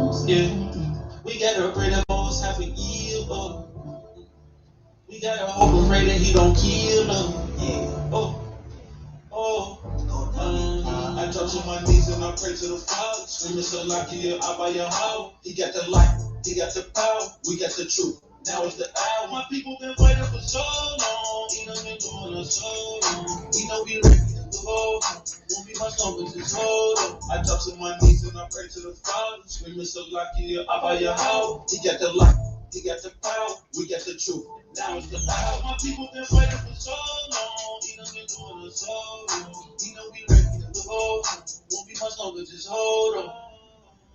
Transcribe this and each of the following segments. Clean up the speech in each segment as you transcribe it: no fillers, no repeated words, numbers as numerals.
Yeah, we gotta pray the most have an evil. We gotta hope and pray that he don't kill them. Yeah. I drop to my knees and I pray to the Father. Screaming so like you out by your house. He got the light, he got the power, we got the truth. Now it's the hour. My people been fighting for so long. He done been doing us so long. He know we ready to go. Won't be much longer, just hold on. I drop to my knees and I pray to the Father. Screaming so like you out by your house. He got the light, he got the power, we got the truth. Now it's the hour. My people been fighting for so long. He done been doing us so long. He know we ready to go. Won't be much longer, just hold on.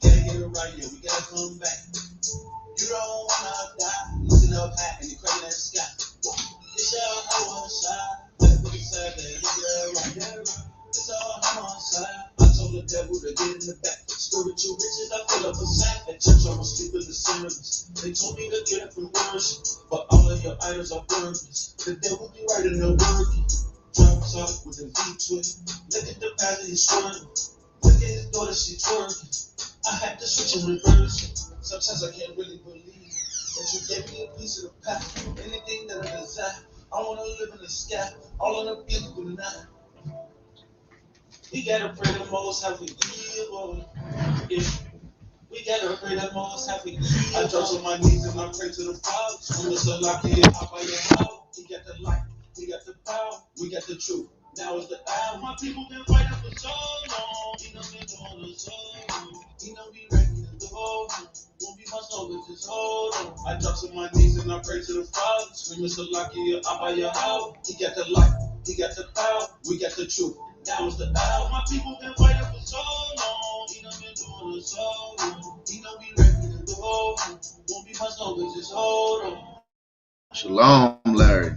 Gotta get it right, yeah, we gotta come back. You don't wanna die. Looking up high and you crazy that sky. It's all I wanna shine. Better put it side there, look at it right. It's all I'm on side. I told the devil to get in the back. Spiritual riches, I fill up a sack. At church, I was sleeping the service. They told me to get up and worship, but all of your idols are worthless. The devil be right in the working. Drop top with a V-twin. Look at the pastor, he's swerving. Look at his daughter, she twerking. I had to switch and reverse it. Sometimes I can't really believe that you gave me a piece of the pie. Anything that I desire, I wanna live in the sky. All on the beautiful night. We gotta pray the most have we evil. Yeah. We gotta pray the most have we evil. I drop to my knees and I pray to the Father. Screaming so like he out by your house. He got the light, he got the power, we got the truth. Now is the hour. My people been fighting for so long. He know been doing us so long. He know we ready to go. Won't be much longer, just hold on. I drop to my knees and I pray to the Father. Screaming so like he out by your house. He got the light, he got the power, we got the truth. Now is the hour. My people been fighting for so long. He done been doing us so long. He know we ready to go. Won't be much longer, just hold on. Shalom, Larry.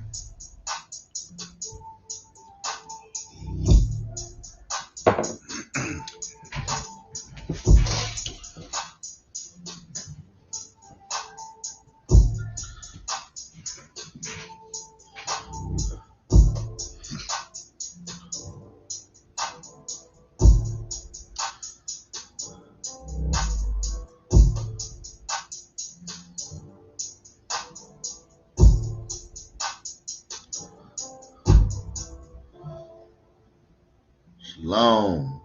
Shalom.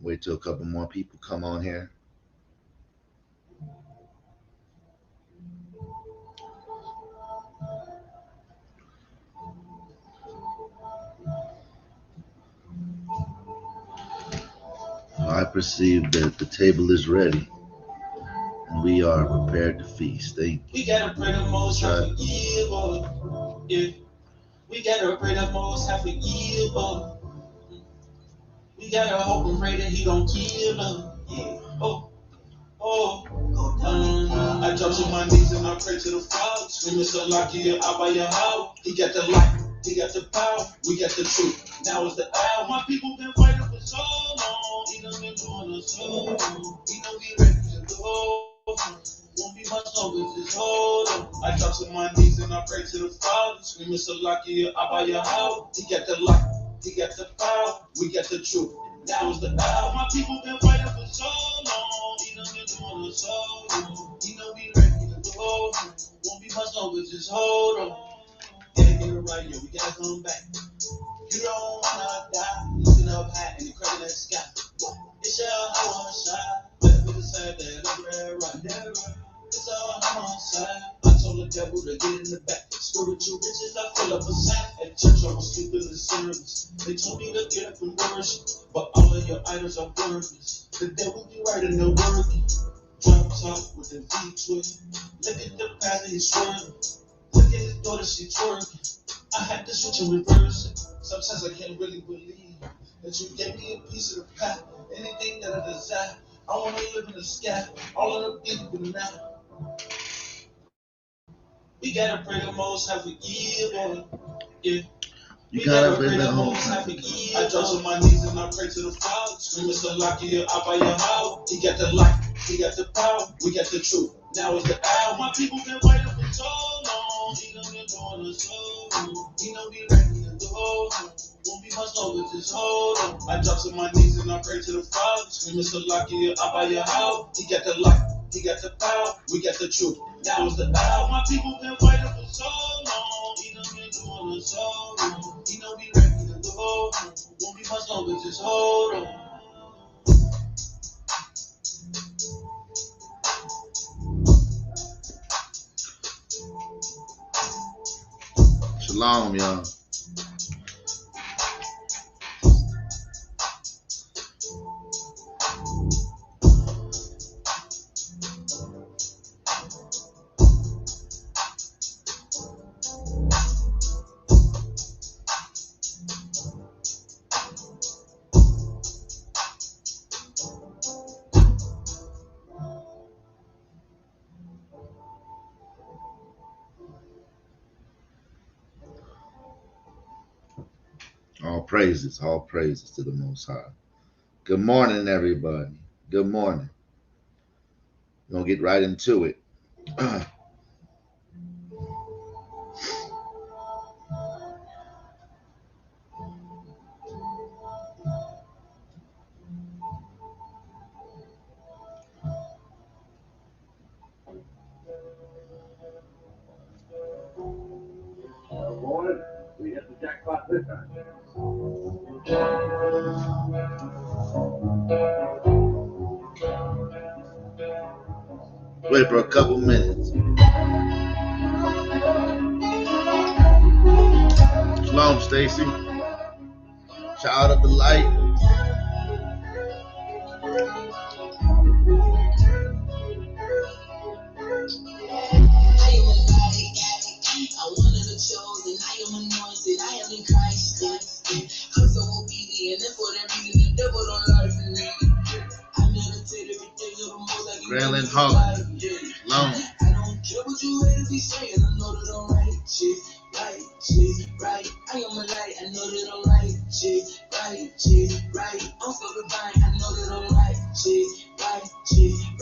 Wait till a couple more people come on here. I perceive that the table is ready and we are prepared to feast. Thank you. We gotta pray the most have we evil. Yeah. We gotta pray the most have we evil. We gotta hope and pray that he don't kill them. Yeah. I drop to my knees and I pray to the Father. Screaming so like he out by your house. He got the light, he got the power, we got the truth. Now is the hour. My people been fighting for so long. He done been doing us so long. He know we ready to go. Won't be much longer, just hold on. I drop to my knees and I pray to the Father. Screaming so like he out by your house. He got the light, he got the power, we got the truth. Now is the hour. My people been fighting for so long. He done been doing us so long. He know we ready to go. Won't be much longer, just hold on. Gotta get it right, yo, we gotta come back. You don't wanna die. Looking up high and you crazy that sky. It's all I wanna shine. Better put the side there, look at it right. It's all I'm on side. I told the devil to get in the back. Spiritual riches, I fill up a sack. At church, I was sleeping the service. They told me to get up and worship, but all of your idols are worthless. The devil be right in the working. Drop top with a V-twin. Look at the pastor, he's swerving. Look at his daughter, she twerking. I had to switch and reverse it. Sometimes I can't really believe that you gave me a piece of the pie. Anything that I desire, I wanna live in the sky. All of the beautiful night. We gotta pray the most have we evil. Yeah. You gotta pray the most have we evil. I drop to my knees and I pray to the Father. Screaming so like he out by your house. He got the light, he got the power, we got the truth. Now is the hour. My people been fighting for so long. He done been doing the show. He know be ready to go. Won't be much longer, just hold on. I drop to my knees and I pray to the Father. Screaming Salakia, I buy your house. He got the light, he got the power, we got the truth. Now is the hour. My people been fighting for so long. He done been doing the show. He know be ready to go. Won't be much longer, just hold on. Shalom, y'all. All praises to the Most High. Good morning, everybody. Good morning. We're going to get right into it. Boys, we hit the jackpot this time. Wait for a couple minutes. Shalom, Stacy. Child of the light. I'm one of the chosen, I am anointed, I am in Christ. I'm so obedient, and for that reason, the devil don't lie to me. I meditate every day of the most I can Grandland Holland. Shalom. I don't care what you haters be saying, I know that I'm right, shit, right, shit, right. I am a light, I know that I'm right, shit, right. I'm so divine, I know that I'm right, shit, right.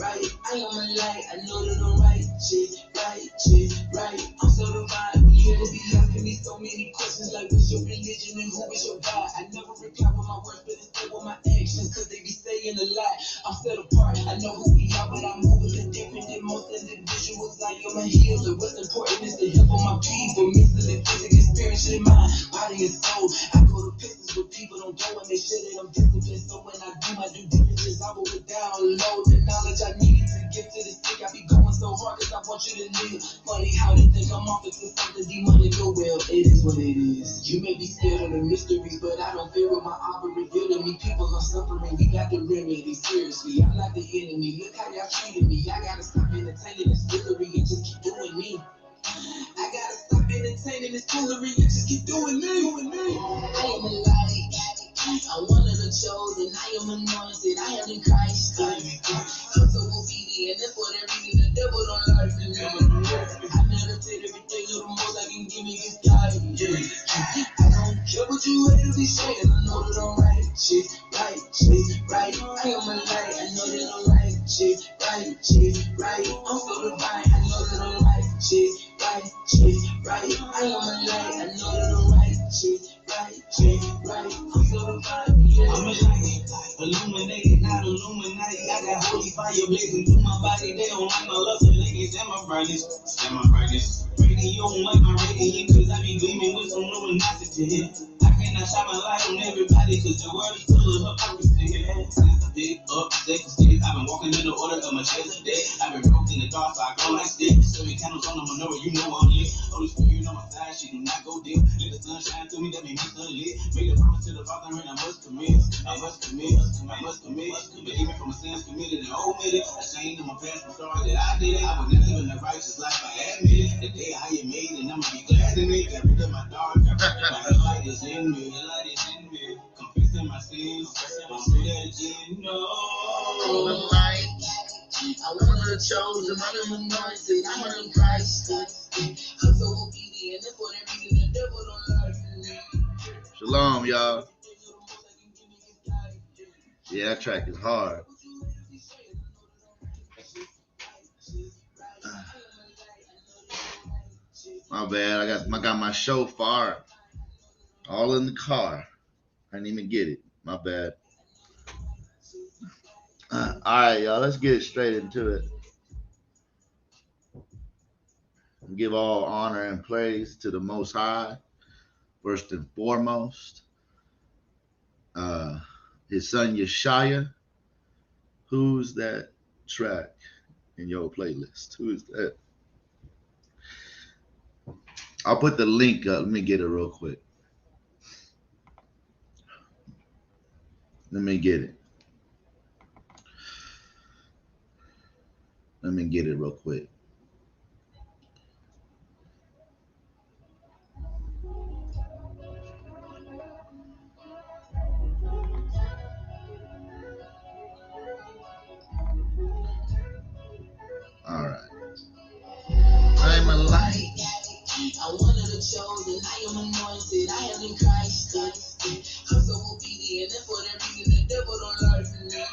I am a light, I know that I'm right, shit, right. I'm so divine. You will be asking me so many questions like what's your religion and who is your God? I never reply with my words, but instead with my actions, cause they be saying a lot. I'm set apart, I know who we are, but I move a little different than most individuals. I am a healer. What's important is the help of my people, mentally, physically, spiritually, mind, body, and soul. I go to places where people don't go and they shit that I'm disciplined. So when I do my due diligence, I will download the knowledge I need to get to the stick. I be going so hard cause I want you to live. Funny how they think I'm off into something demonic. Oh well, it is what it is. You may be scared of the mysteries, but I don't fear what my Abba revealed to me. People are suffering, we got the remedy. Seriously, I'm not the enemy. Look how y'all treated me. I gotta stop entertaining this foolery and just keep doing me. I gotta stop entertaining this foolery and just keep doing me. I am a light. I'm one of the chosen. I am anointed. I am in Christ. I'm so obedient, and for that reason, the devil don't lie to me. I meditate every day, little more I can give me this guide. I don't care what you haters be saying. I know that I'm right, shit, right. I am a light. I know that I'm right, shit, right. I'm so divine. I know that I'm right, shit, right. I am a light. I know that I'm right, shit, right. I'm so divine. I'm a light, illuminated, not illuminati. I got holy fire blazing through my body. They don't like my love, so they can stand my brightness. Radio don't like my radiant, cause I be gleaming with some luminosity. I cannot shine my light on everybody, cause the world is full of hypocrisy. Since I pick up state to state, I've been walking in the order of my chest today. I've been broke in the dark, so I go like sticks. Serving candles on the menorah, you know I'm lit. Holy Spirit on my side, she do not go dim. Let the sun shine through me, that make me sunlit. Made a promise to the Father, and I must commit. Forgive me for my sins committed and omitted. Ashamed of my past, I'm sorry that I did it. I would not live in the righteous life, I admit it. The day I am made, and I'ma be glad in it. Got rid of my dark, my light is in me. Confessing my sins, don't do that again, no. The light. I'm one of the chosen, I'm anointed, I'm in Christ. I'm so obedient, and for that reason, the devil don't lie to me. Shalom, y'all. Yeah, that track is hard. My bad. I got my shofar all in the car. I didn't even get it. My bad. All right, y'all. Let's get straight into it. Give all honor and praise to the Most High, first and foremost. His son Yeshaya. Who's that track in your playlist? Who is that? I'll put the link up. Let me get it real quick. Let me get it. Let me get it real quick. All right. I'm a light. I'm one of the chosen. I am anointed. I am in Christ. I'm so obedient, and for that reason, the devil don't lie to me.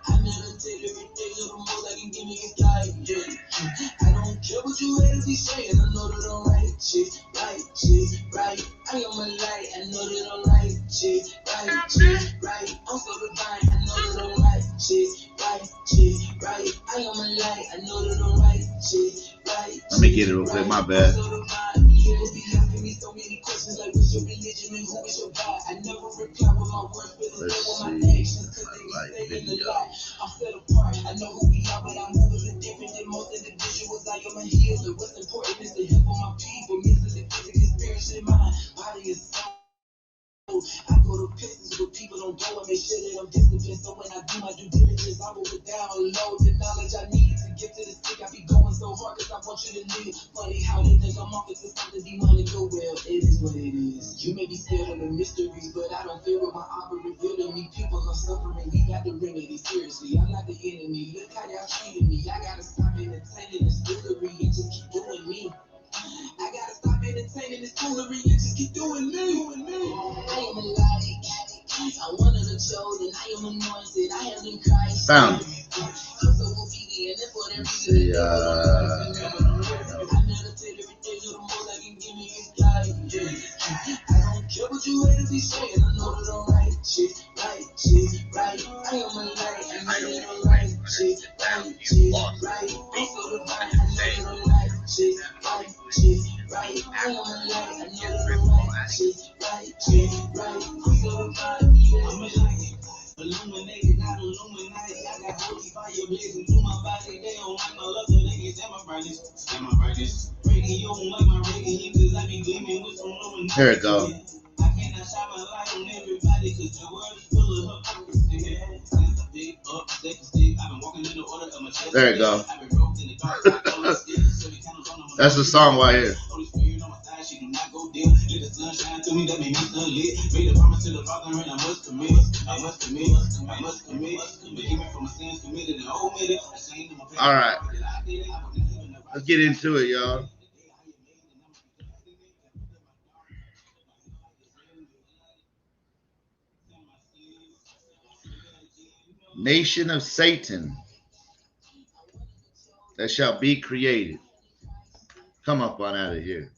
I meditate every day, little more I can give me a guide. I don't care what you haters be saying. I know that I'm right shit, right. I am a light. I know that I'm right shit, right. I'm so divine. I know that I'm right shit, right. I am a light. I know that I'm right shit, right. Let me get it real quick. My bad. Let's see. My light video. I'm set apart. I know who we are, but I'm moving different than most individuals. I am a healer. What's important is to help my people, mentally, physically, spiritually, mind, body, and soul. I go to places where people don't go and make sure that I'm disciplined. So when I do my due diligence, I will download the knowledge I need to get to the stick. I be going so hard because I want you to live. Funny how they think I'm off into something demonic. Oh well, it is what it is. You may be scared of the mysteries, but I don't fear what my opera revealed to me. People are suffering. We got the remedy. Seriously, I'm not the enemy. Look how y'all treated me. I gotta stop entertaining the foolery and just keep doing me. I gotta stop entertaining this foolery and just keep doing me. I am a light. I'm one of the chosen. I am anointed. I am in Christ. Found it. I'm so obedient, and for that reason, I meditate every day, little more I can give me a guide. I don't care what you haters be saying. I know that I'm right shit, right. I am a light. I know that I'm right shit, right. I'm so divine. I know that I'm right shit, right. I am a light. I know that I'm right shit, right. I'm so divine. I'm a light. Illuminated, not illuminated. I got holy fire blazing through my body. They don't like my love, so they can stand my brightness. Stand my brightness. Radio don't like my radiant, cause I be gleaming with some luminous. Here it go. I cannot shine my light on everybody, cause the world is full of hypocrisy. Since I pick up the second stick, I've been walking in the order of my chest. There you go. I've been roped in the dark, that's the song right here. Holy Spirit on my side, she do not go dim. Let the sun shine through me, that made me sunlit. Made a promise to the Father, and I must commit. Forgive me for my sins committed and omitted. All right. Let's get into it, y'all. Nation of Satan that shall be created. Come up on out of here.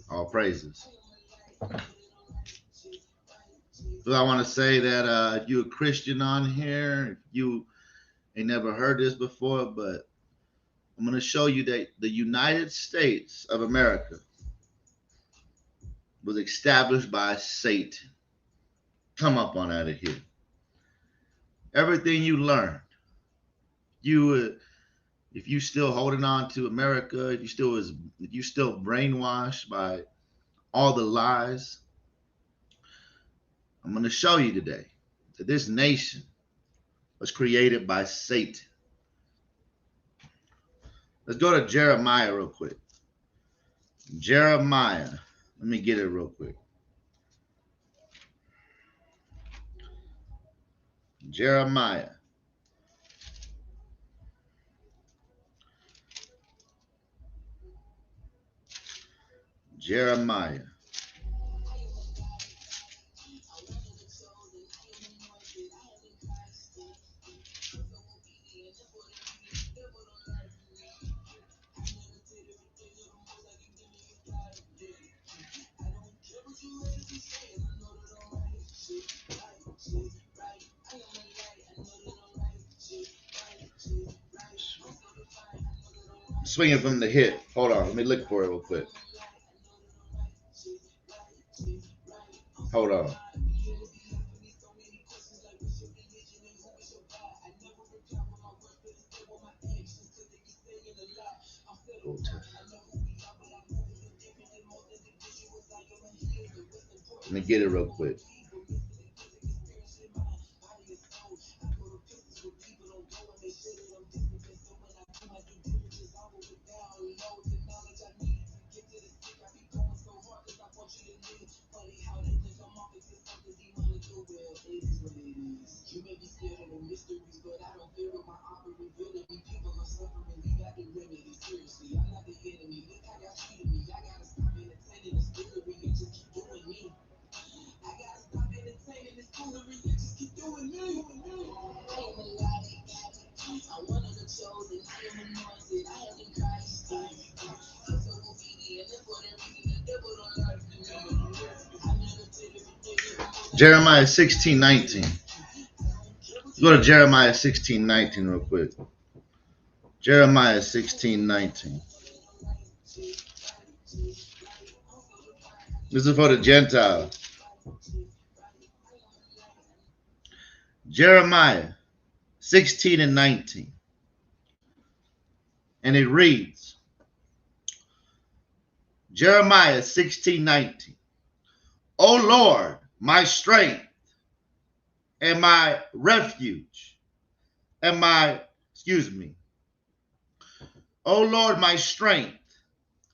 All praises. So I want to say that if you're a Christian on here, if you ain't never heard this before, but I'm going to show you that the United States of America was established by Satan. Come up on out of here. Everything you learned, if you still holding on to America, if you still brainwashed by all the lies, I'm going to show you today that this nation was created by Satan. Let's go to Jeremiah real quick. Jeremiah. Let me get it real quick. Jeremiah. Jeremiah. swinging from the hip. Hold on, let me look for it real quick. Hold on. Let me get it real quick. Jeremiah 16:19. Go to Jeremiah 16:19 real quick. Jeremiah 16:19. This is for the Gentiles. Jeremiah 16:19. And it reads, Jeremiah 16:19. O Lord, my strength and my refuge and my, O Lord, my strength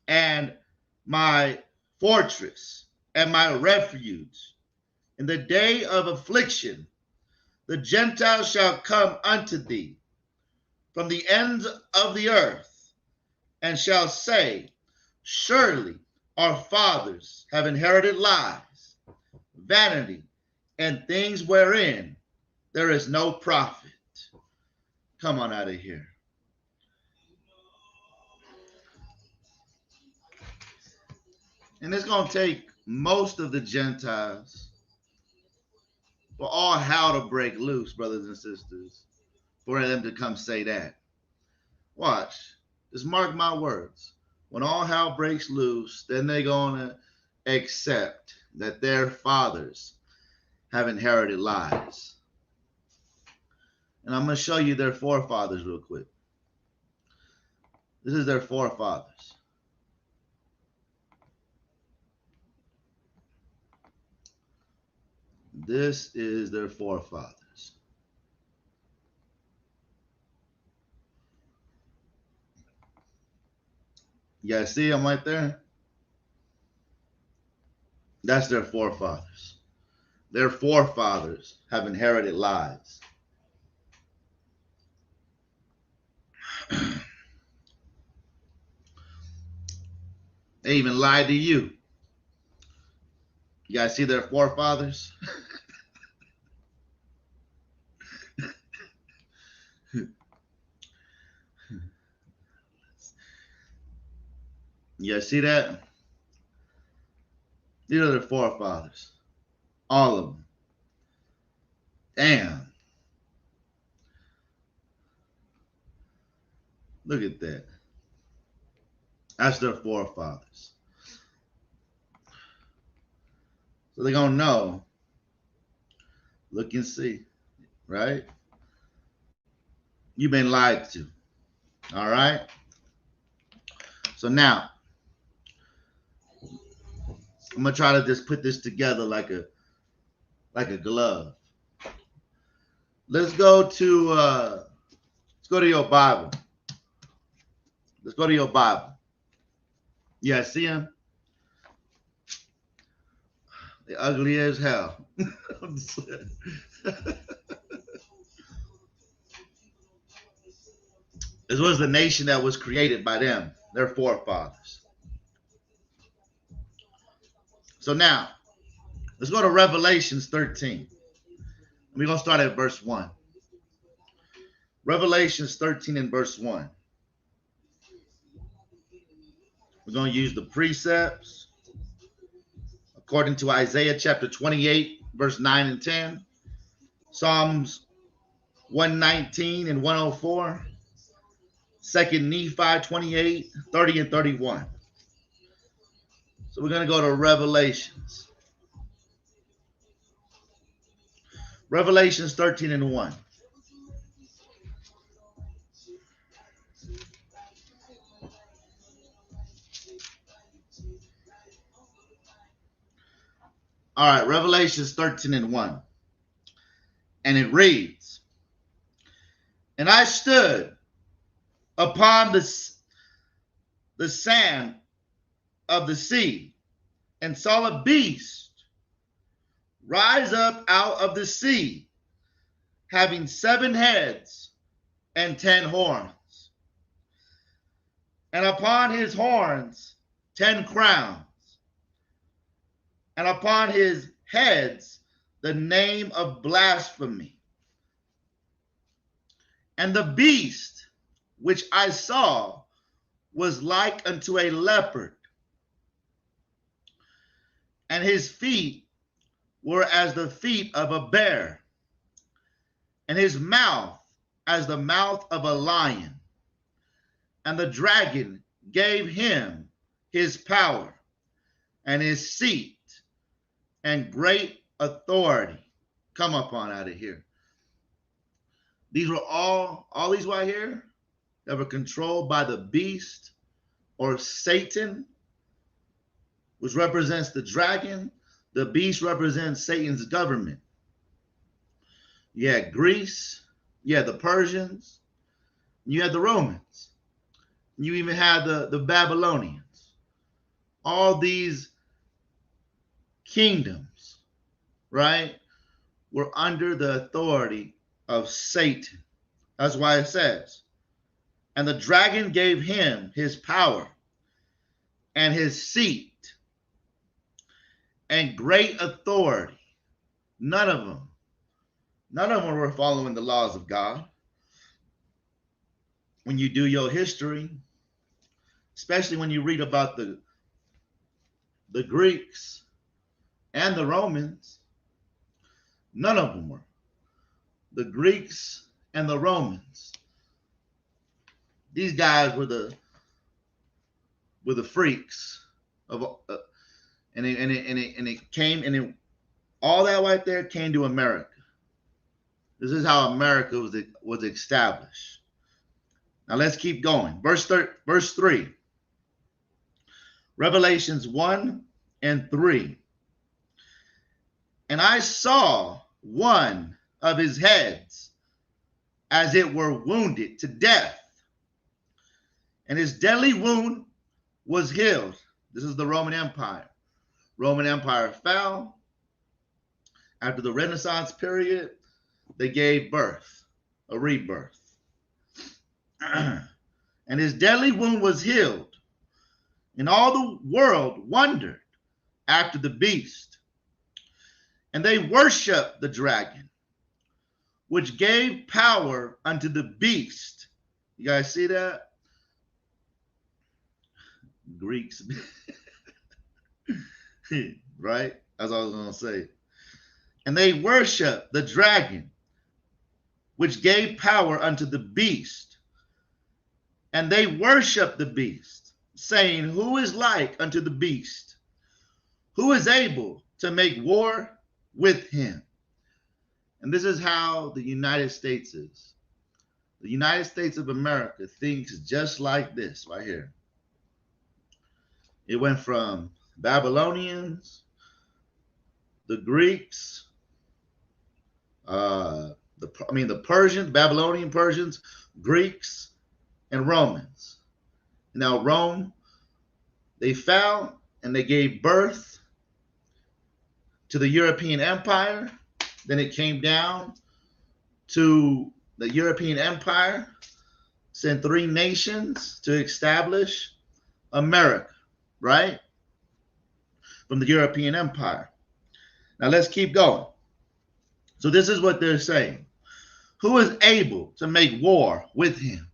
and my fortress and my refuge. In the day of affliction, the Gentiles shall come unto thee from the ends of the earth, and shall say, surely our fathers have inherited lies, vanity, and things wherein there is no profit. Come on out of here. And it's going to take most of the Gentiles for all hell to break loose, brothers and sisters, for them to come say that. Watch. Just mark my words. When all hell breaks loose, then they're going to accept that their fathers have inherited lies. And I'm going to show you their forefathers real quick. This is their forefathers. This is their forefathers. You guys see them right there? That's their forefathers. Their forefathers have inherited lies. They even lied to you. You guys see their forefathers? You guys see that? These are their forefathers. All of them. Damn. Look at that. That's their forefathers. So they're going to know. Look and see. Right? You've been lied to. All right? So now, I'm going to try to just put this together like a glove. Let's go to your Bible. Let's go to your Bible. Yeah, see them? They're ugly as hell. This was the nation that was created by them, their forefathers. So now, let's go to Revelations 13. We're going to start at verse 1. Revelations 13 and verse 1. We're going to use the precepts according to Isaiah chapter 28, verse 9 and 10, Psalms 119 and 104, 2nd Nephi 28, 30 and 31. So we're going to go to Revelations. Revelations 13 and 1. All right, Revelations 13 and 1. And it reads, and I stood upon the sand of the sea and saw a beast rise up out of the sea, having 7 heads and 10 horns, and upon his horns 10 crowns, and upon his heads the name of blasphemy. And the beast which I saw was like unto a leopard, and his feet were as the feet of a bear, and his mouth as the mouth of a lion. And the dragon gave him his power and his seat and great authority. Come up on out of here. These were all these right here that were controlled by the beast or Satan, which represents the dragon. The beast represents Satan's government. You had Greece, you had the Persians, you had the Romans, you even had the Babylonians. All these kingdoms, right, were under the authority of Satan. That's why it says, and the dragon gave him his power and his seat and great authority. None of them were following the laws of God. When you do your history, especially when you read about the Greeks and the Romans, none of them were. The Greeks and the Romans, these guys were the freaks of, and it came, and it, all that right there came to America. This is how America was established. Now let's keep going. Verse 3. Revelations 1 and 3. And I saw one of his heads as it were wounded to death, and his deadly wound was healed. This is the Roman Empire. Roman Empire fell. After the Renaissance period, they gave birth, a rebirth. And his deadly wound was healed. And all the world wondered after the beast. And they worshiped the dragon, which gave power unto the beast. You guys see that? Greeks. Right? That's what I was going to say. And they worshiped the dragon, which gave power unto the beast. And they worshiped the beast, saying, who is like unto the beast? Who is able to make war with him? And this is how the United States is. The United States of America thinks just like this right here. It went from Babylonians, the Greeks, the Persians, Babylonian Persians, Greeks, and Romans. Now Rome, they fell and they gave birth to the European Empire. Then it came down to the European Empire, sent 3 nations to establish America, right? From the European Empire. Now let's keep going. So this is what they're saying. Who is able to make war with him?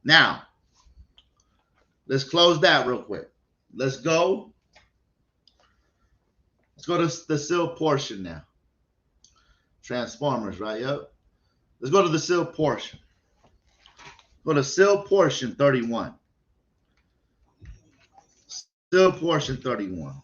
Now, let's close that real quick. Let's go to the sealed portion now. Transformers, right? Yep. Let's go to the sealed portion. Go to sealed portion 31. Sealed portion 31.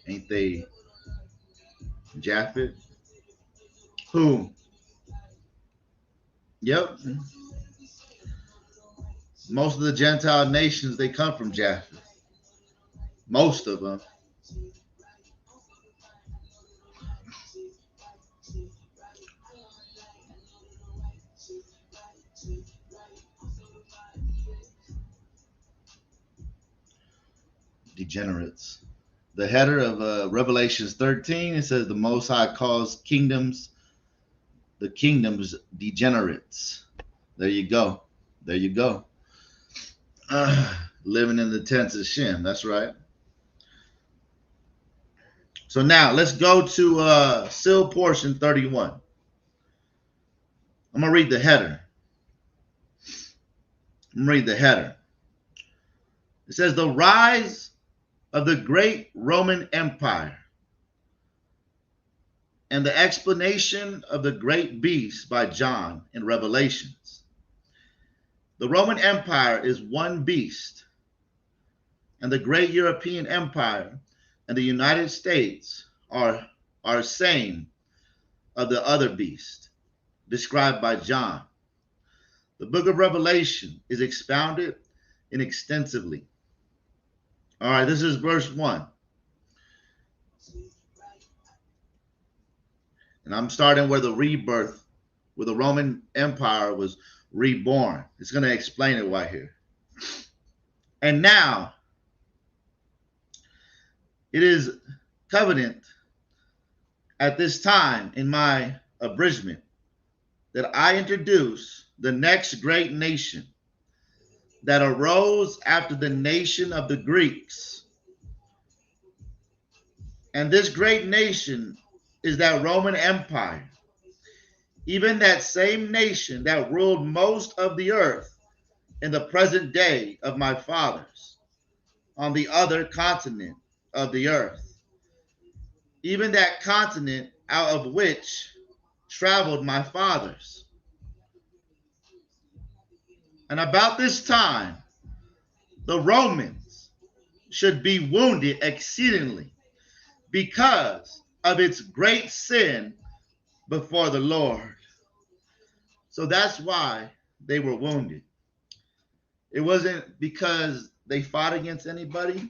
Ain't they Japhet? Who? Yep. Most of the Gentile nations, they come from Japheth. Most of them. Degenerates. The header of Revelations 13, it says the Most High calls the kingdoms degenerates. There you go. There you go. Living in the tents of Shem. That's right. So now let's go to seal portion 31. I'm going to read the header. It says, the rise of the great Roman Empire and the explanation of the great beast by John in Revelations. The Roman Empire is one beast, and the great European Empire and the United States are same of the other beast described by John. The book of Revelation is expounded in extensively. All right, this is verse 1. And I'm starting where the rebirth, where the Roman Empire was reborn. It's going to explain it right here. And now, it is covenant at this time in my abridgment that I introduce the next great nation that arose after the nation of the Greeks. And this great nation is that Roman Empire, even that same nation that ruled most of the earth in the present day of my fathers on the other continent of the earth, even that continent out of which traveled my fathers. And about this time, the Romans should be wounded exceedingly because of its great sin before the Lord. So that's why they were wounded. It wasn't because they fought against anybody.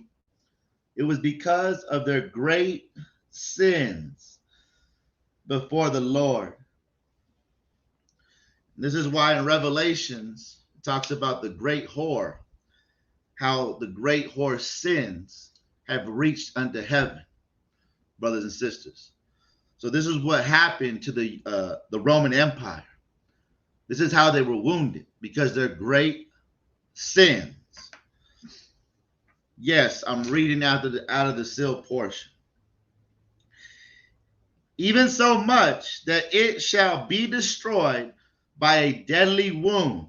It was because of their great sins before the Lord. This is why in Revelations it talks about the great whore, how the great whore's sins have reached unto heaven, brothers and sisters. So this is what happened to the Roman Empire. This is how they were wounded, because their great sins. Yes, I'm reading out of the sealed portion. Even so much that it shall be destroyed by a deadly wound,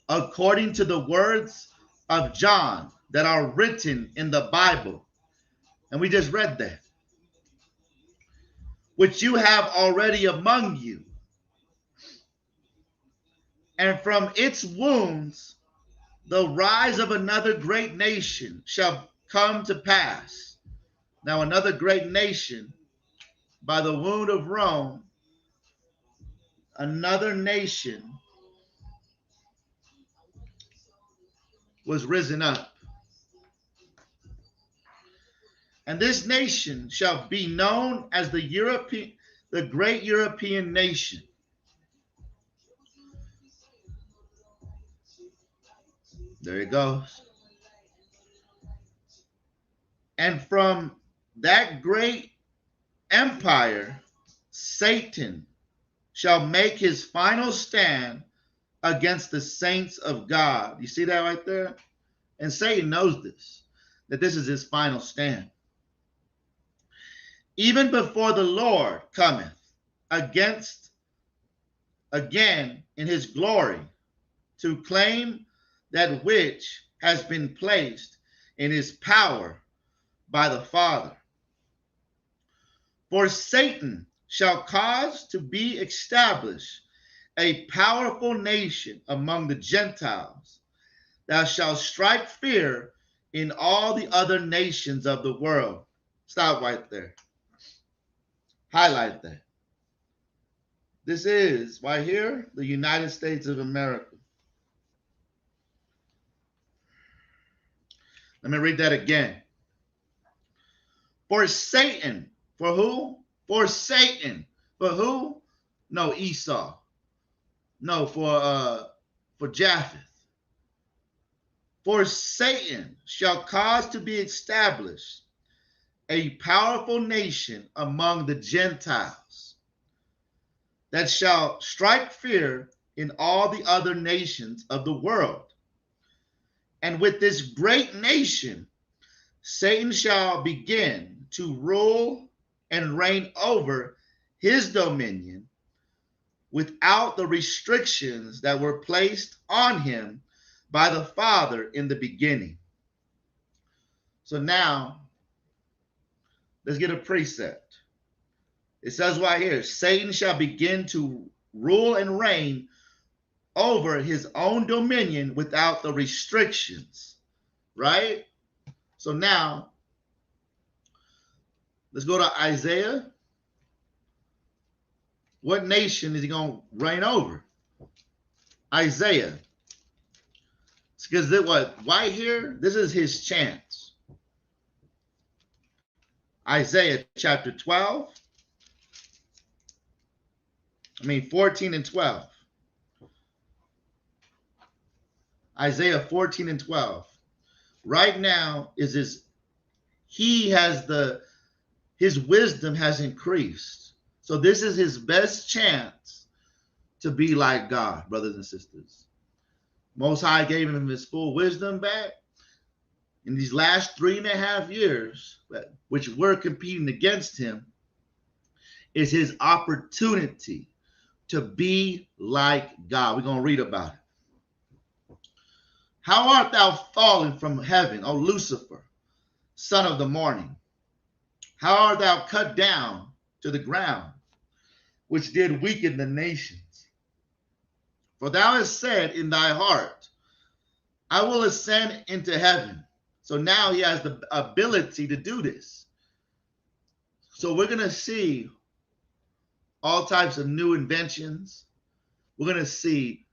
according to the words of John that are written in the Bible. And we just read that. Which you have already among you. And from its wounds, the rise of another great nation shall come to pass. Now, another great nation, by the wound of Rome, another nation was risen up. And this nation shall be known as the great European nation. There it goes. And from that great empire, Satan shall make his final stand against the saints of God. You see that right there? And Satan knows this, that this is his final stand. Even before the Lord cometh against again in his glory to claim that which has been placed in his power by the Father. For Satan shall cause to be established a powerful nation among the Gentiles, that shall strike fear in all the other nations of the world. Stop right there. Highlight that. This is, right here, the United States of America. Let me read that again. For Satan, for who? For Satan. For who? No, Esau. No, for Japheth. For Satan shall cause to be established a powerful nation among the Gentiles, that shall strike fear in all the other nations of the world. And with this great nation, Satan shall begin to rule and reign over his dominion without the restrictions that were placed on him by the Father in the beginning. So now, let's get a precept. It says right here, Satan shall begin to rule and reign over his own dominion without the restrictions, right? So now, let's go to Isaiah. What nation is he going to reign over? Isaiah. Because right here, this is his chance. Isaiah chapter 14 and 12. Isaiah 14 and 12. Right now is his wisdom has increased. So this is his best chance to be like God, brothers and sisters. Most High gave him his full wisdom back. In these last 3.5 years, which we're competing against him, is his opportunity to be like God. We're going to read about it. How art thou fallen from heaven, O Lucifer, son of the morning? How art thou cut down to the ground, which did weaken the nations? For thou hast said in thy heart, I will ascend into heaven. So now he has the ability to do this. So we're going to see all types of new inventions. We're going to see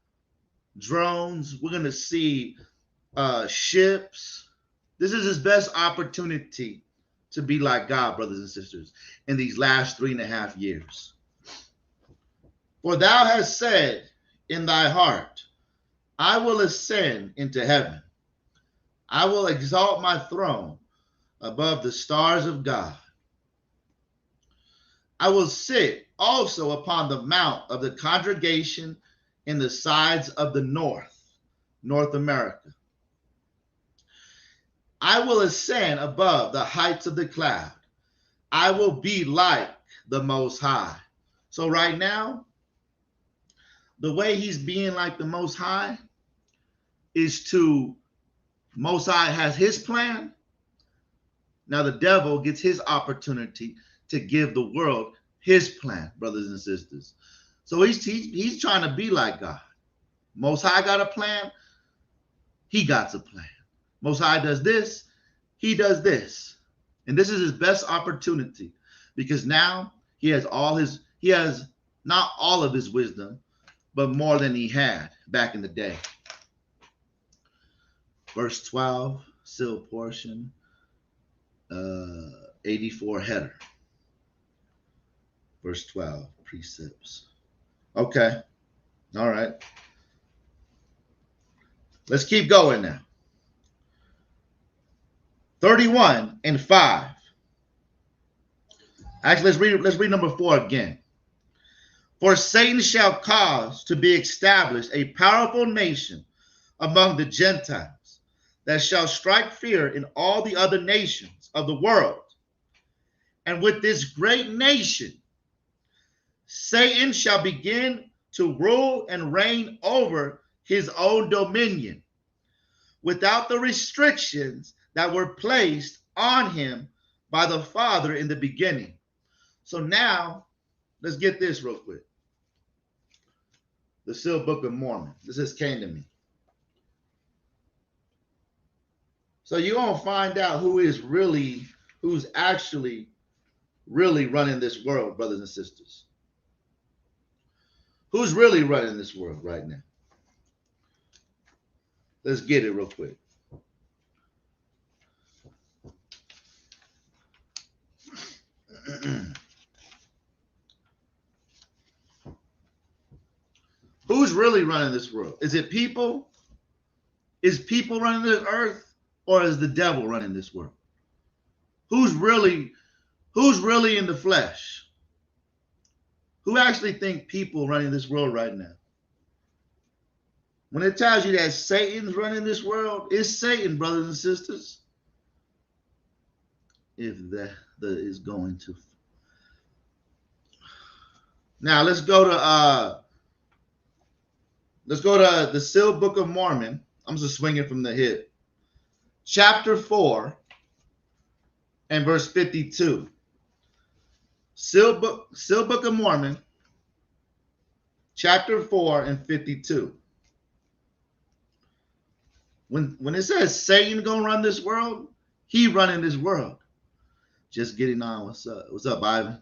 drones. We're going to see ships. This is his best opportunity to be like God, brothers and sisters, in these last 3.5 years. For thou hast said in thy heart, I will ascend into heaven. I will exalt my throne above the stars of God. I will sit also upon the mount of the congregation in the sides of the North America. I will ascend above the heights of the cloud. I will be like the Most High. So right now, the way he's being like the Most High is Most High has his plan. Now the devil gets his opportunity to give the world his plan, brothers and sisters. So he's trying to be like God. Most High got a plan. He got a plan. Most High does this. He does this. And this is his best opportunity, because now he has not all of his wisdom, but more than he had back in the day. Verse 12, seal portion, 84 header. Verse 12, precepts. Okay. All right. Let's keep going now. 31 and 5. Actually, let's read number 4 again. For Satan shall cause to be established a powerful nation among the Gentiles, that shall strike fear in all the other nations of the world. And with this great nation, Satan shall begin to rule and reign over his own dominion without the restrictions that were placed on him by the Father in the beginning. So now, let's get this real quick. The Sealed Book of Mormon. This just came to me. So you're going to find out who's actually really running this world, brothers and sisters. Who's really running this world right now? Let's get it real quick. Who's really running this world? Is it people? Is people running this earth, or is the devil running this world? Who's really in the flesh? Who actually think people running this world right now? When it tells you that Satan's running this world, it's Satan, brothers and sisters. If that is going to. Now let's go to the Sealed Book of Mormon. I'm just swinging from the hip. Chapter 4 and verse 52. Sealed Book of Mormon, chapter 4 and 52. When it says Satan gonna run this world, he running this world. Just getting on. What's up? What's up, Ivan?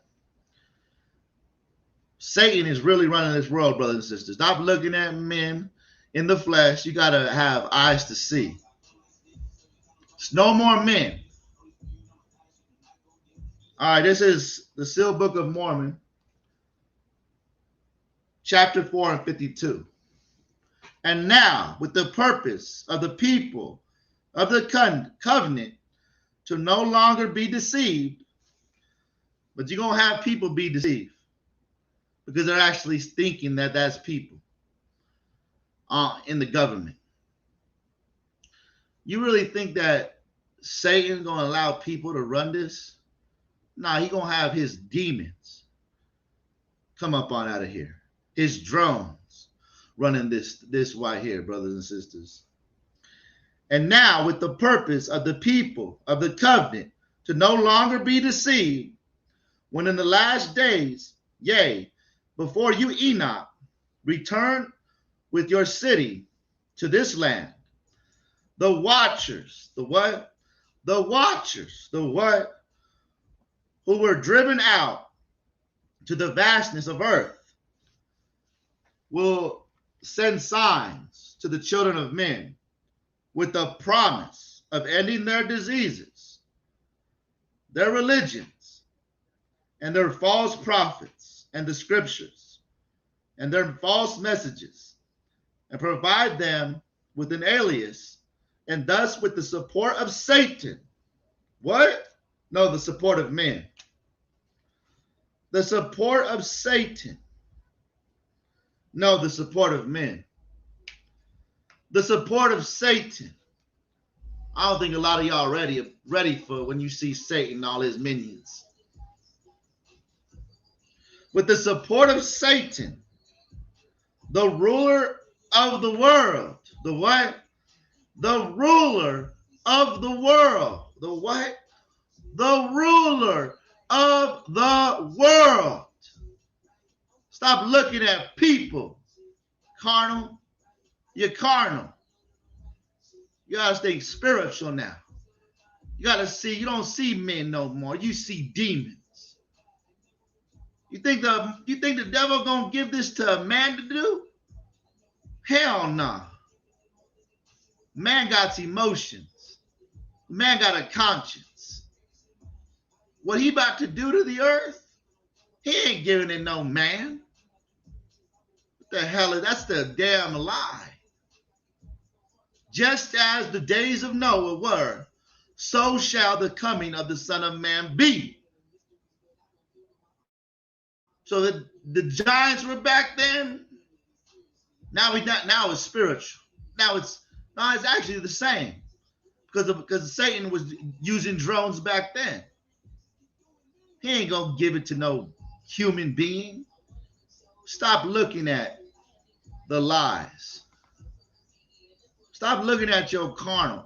Satan is really running this world, brothers and sisters. Stop looking at men in the flesh. You gotta have eyes to see. It's no more men. All right, this is the Sealed Book of Mormon, chapter 4 and 52. And now, with the purpose of the people of the covenant to no longer be deceived, but you're going to have people be deceived because they're actually thinking that that's people in the government. You really think that Satan's going to allow people to run this? Nah, he's going to have his demons come up on out of here. His drones running this right here, brothers and sisters. And now, with the purpose of the people of the covenant to no longer be deceived, when in the last days, yea, before you, Enoch, return with your city to this land, the watchers, the what? The watchers, the what? Who were driven out to the vastness of earth will send signs to the children of men with the promise of ending their diseases, their religions, and their false prophets and the scriptures, and their false messages, and provide them with an alias, and thus with the support of Satan. What? No, the support of men. The support of Satan. No, the support of men. The support of Satan. I don't think a lot of y'all ready for when you see Satan and all his minions. With the support of Satan, the ruler of the world. The what? The ruler of the world. The what? The ruler of the world. Stop looking at people. Carnal. You're carnal. You gotta stay spiritual now. You gotta see, you don't see men no more. You see demons. You think the devil gonna give this to a man to do? Hell no. Man got emotions. Man got a conscience. What he about to do to the earth, he ain't giving it no man. What the hell is that's the damn lie. Just as the days of Noah were, so shall the coming of the Son of Man be. So the giants were back then. Now it's spiritual. Now it's actually the same. Because Satan was using drones back then. He ain't gonna give it to no human being. Stop looking at the lies. Stop looking at your carnal.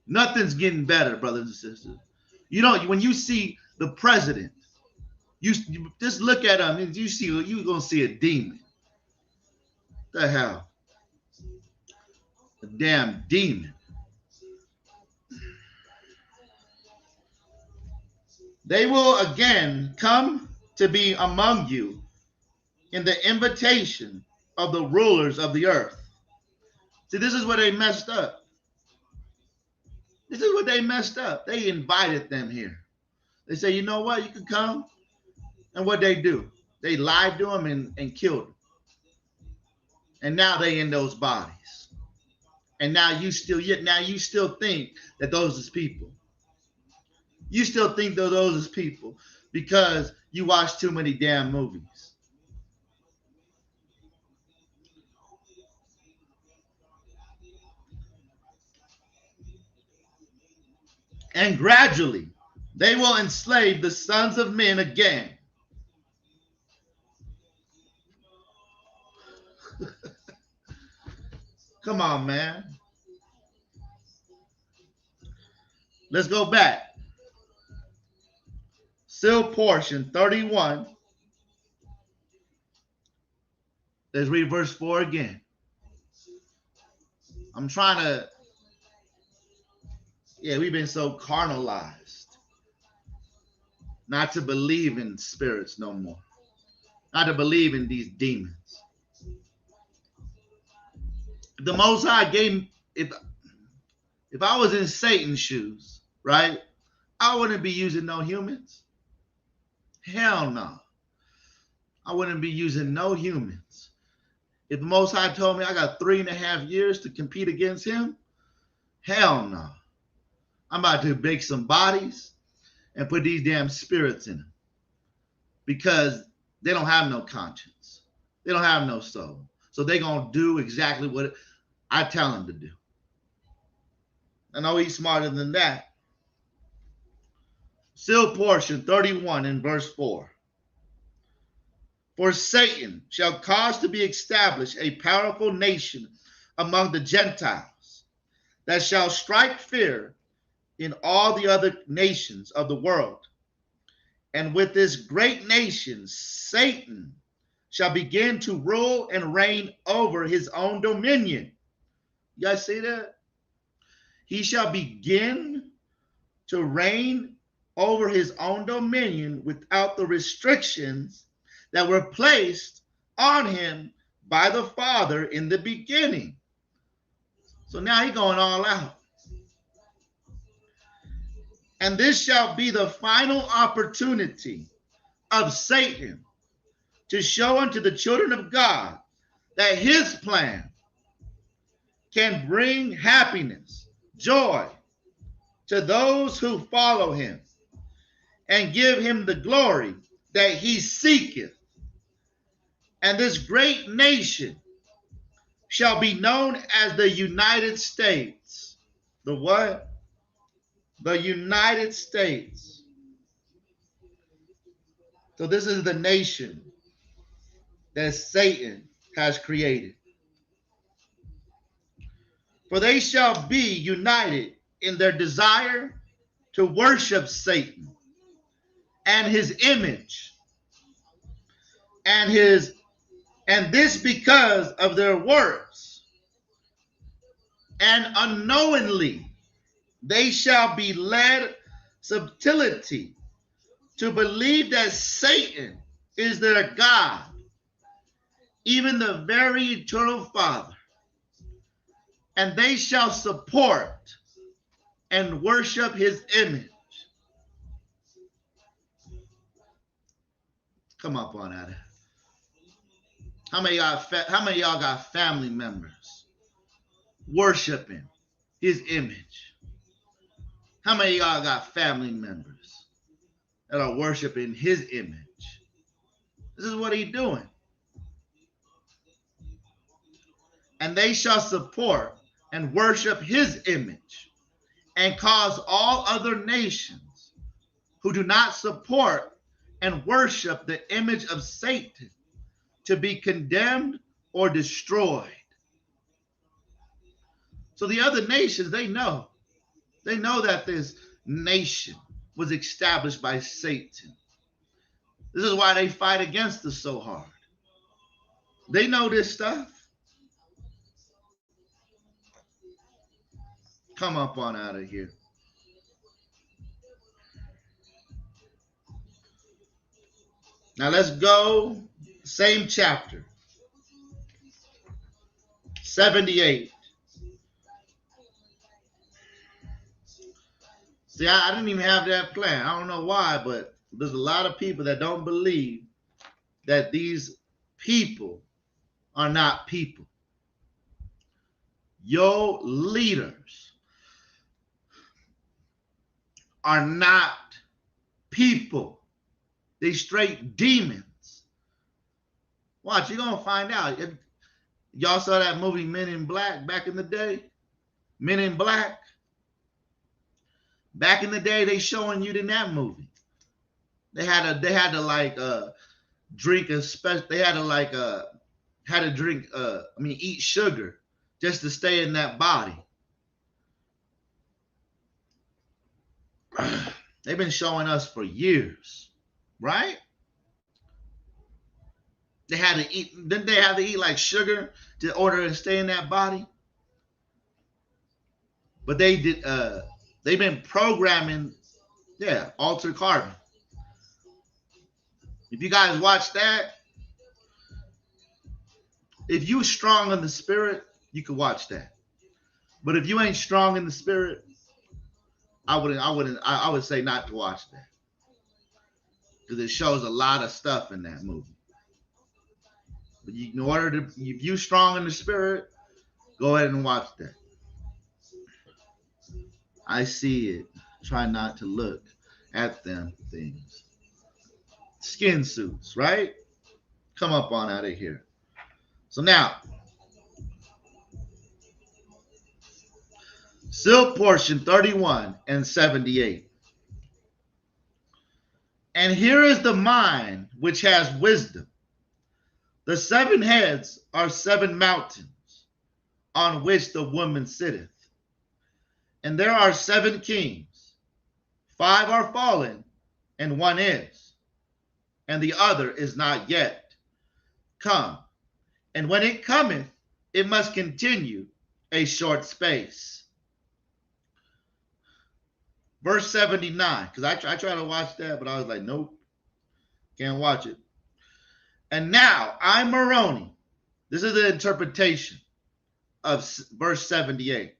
Nothing's getting better, brothers and sisters. You know, when you see the president, you just look at him and you're going to see a demon. What the hell? A damn demon. They will again come to be among you in the invitation of the rulers of the earth. See, this is where they messed up. This is what they messed up. They invited them here. They say, you know what? You can come. And what they do? They lied to them and killed them. And now they in those bodies. And now you still think that those is people. You still think that those is people because you watch too many damn movies. And gradually they will enslave the sons of men again. Come on, man. Let's go back. Still portion 31. Let's read verse 4 again. I'm trying to, we've been so carnalized not to believe in spirits no more, not to believe in these demons. The Most High gave, if I was in Satan's shoes, right, I wouldn't be using no humans. Hell no. I wouldn't be using no humans. If the Most High told me I got 3.5 years to compete against him, hell no. I'm about to bake some bodies and put these damn spirits in them because they don't have no conscience. They don't have no soul. So they're going to do exactly what I tell them to do. I know he's smarter than that. Still portion 31 in verse 4. For Satan shall cause to be established a powerful nation among the Gentiles that shall strike fear in all the other nations of the world. And with this great nation, Satan shall begin to rule and reign over his own dominion. You guys see that? He shall begin to reign over his own dominion without the restrictions that were placed on him by the Father in the beginning. So now he's going all out. And this shall be the final opportunity of Satan to show unto the children of God that his plan can bring happiness, joy to those who follow him and give him the glory that he seeketh. And this great nation shall be known as the United States. The what? The United States. So this is the nation that Satan has created. For they shall be united in their desire to worship Satan and his image, and this because of their works. And unknowingly they shall be led subtlety to believe that Satan is their God, even the very eternal Father. And they shall support and worship his image. Come up on that. How many of y'all got family members worshiping his image? How many of y'all got family members that are worshiping his image? This is what he's doing. And they shall support and worship his image, and cause all other nations who do not support and worship the image of Satan to be condemned or destroyed. So the other nations, they know that this nation was established by Satan. This is why they fight against us so hard. They know this stuff. Come up on out of here. Now let's go, same chapter, 78. See, I didn't even have that plan. I don't know why, but there's a lot of people that don't believe that these people are not people. Your leaders are not people. They straight demons. Watch, you're going to find out. Y'all saw that movie Men in Black back in the day? Men in Black? Back in the day, they showing you in that movie. They had to like drink a special. They had to like eat sugar just to stay in that body. They've been showing us for years, right? They had to eat. Didn't they have to eat like sugar in order to stay in that body? But they did. They've been programming. Yeah, altered carbon. If you guys watch that, if you strong in the spirit, you could watch that. But if you ain't strong in the spirit, I would say not to watch that. Because it shows a lot of stuff in that movie. But if you strong in the spirit, go ahead and watch that. I see it. Try not to look at them things. Skin suits, right? Come up on out of here. So now, seal portion 31 and 78. And here is the mind which has wisdom. The 7 heads are 7 mountains on which the woman sitteth. And there are 7 kings. 5 are fallen, and 1 is, and the other is not yet come. And when it cometh, it must continue a short space. Verse 79, because I tried to watch that, but I was like, nope, can't watch it. And now I, Moroni, this is the interpretation of verse 78.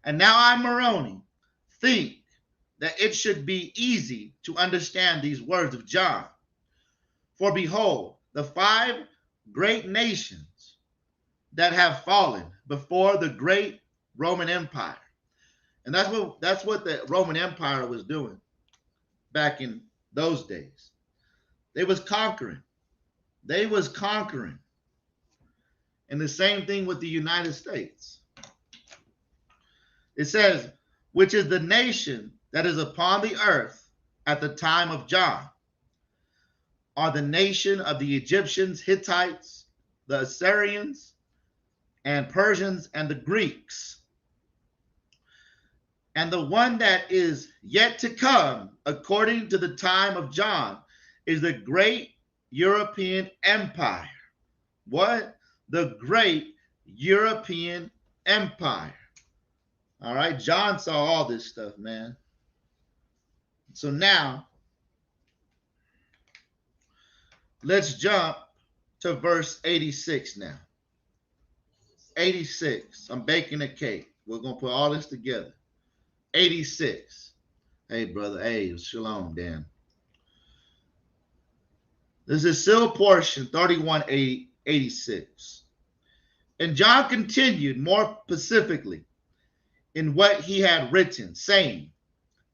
And now I, Moroni, think that it should be easy to understand these words of John. For behold, the 5 great nations that have fallen before the great Roman Empire. And that's what the Roman Empire was doing back in those days. They was conquering. And the same thing with the United States. It says, which is the nation that is upon the earth at the time of John, are the nation of the Egyptians, Hittites, the Assyrians, and Persians, and the Greeks. And the one that is yet to come, according to the time of John, is the great European Empire. What? The great European Empire. All right, John saw all this stuff, man. So now, let's jump to verse 86 now. 86. I'm baking a cake. We're going to put all this together. 86. Hey, brother. Hey, shalom, Dan. This is seal portion 31:86. And John continued more specifically in what he had written, saying,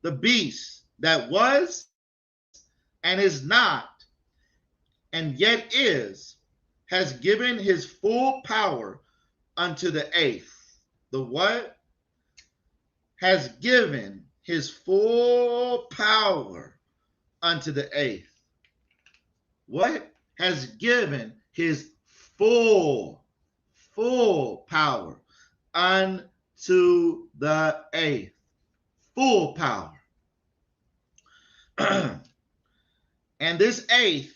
the beast that was and is not and yet is has given his full power unto the 8th. The what? Has given his full power unto the 8th. what? Has given his full power unto the eighth. Full power. And this eighth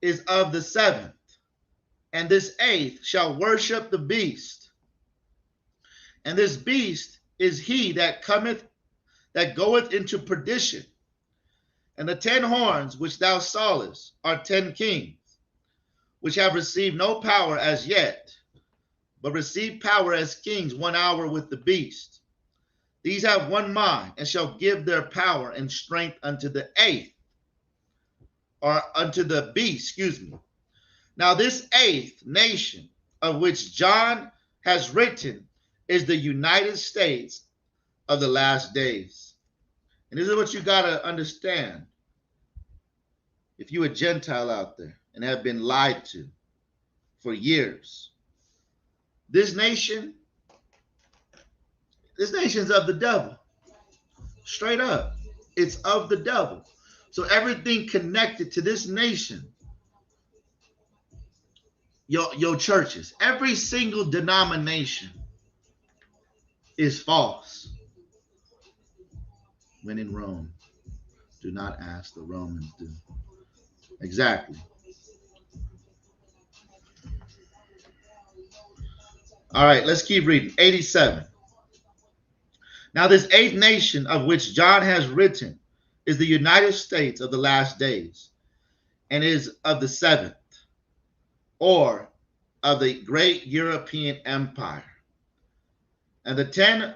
is of the seventh. And this eighth shall worship the beast. And this beast is he that goeth into perdition. And the 10 horns which thou sawest are 10 kings, which have received no power as yet, but receive power as kings 1 hour with the beast. These have one mind, and shall give their power and strength unto the eighth, or unto the beast, excuse me. Now this eighth nation, of which John has written, is the United States of the last days. And this is what you got to understand. If you're a Gentile out there and have been lied to for years, this nation's of the devil. Straight up. It's of the devil. So everything connected to this nation, your churches, every single denomination is false. When in Rome, do not ask the Romans do. Exactly. All right, let's keep reading. 87. Now this eighth nation of which John has written is the United States of the last days, and is of the seventh, or of the great European empire. And the 10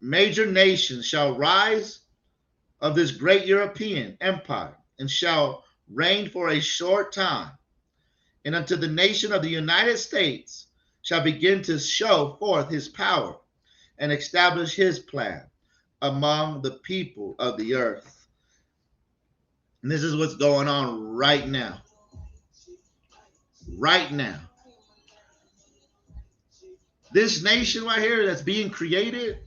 major nations shall rise of this great European empire, and shall reign for a short time. And unto the nation of the United States shall begin to show forth his power, and establish his plan among the people of the earth. And this is what's going on right now. Right now. This nation right here that's being created,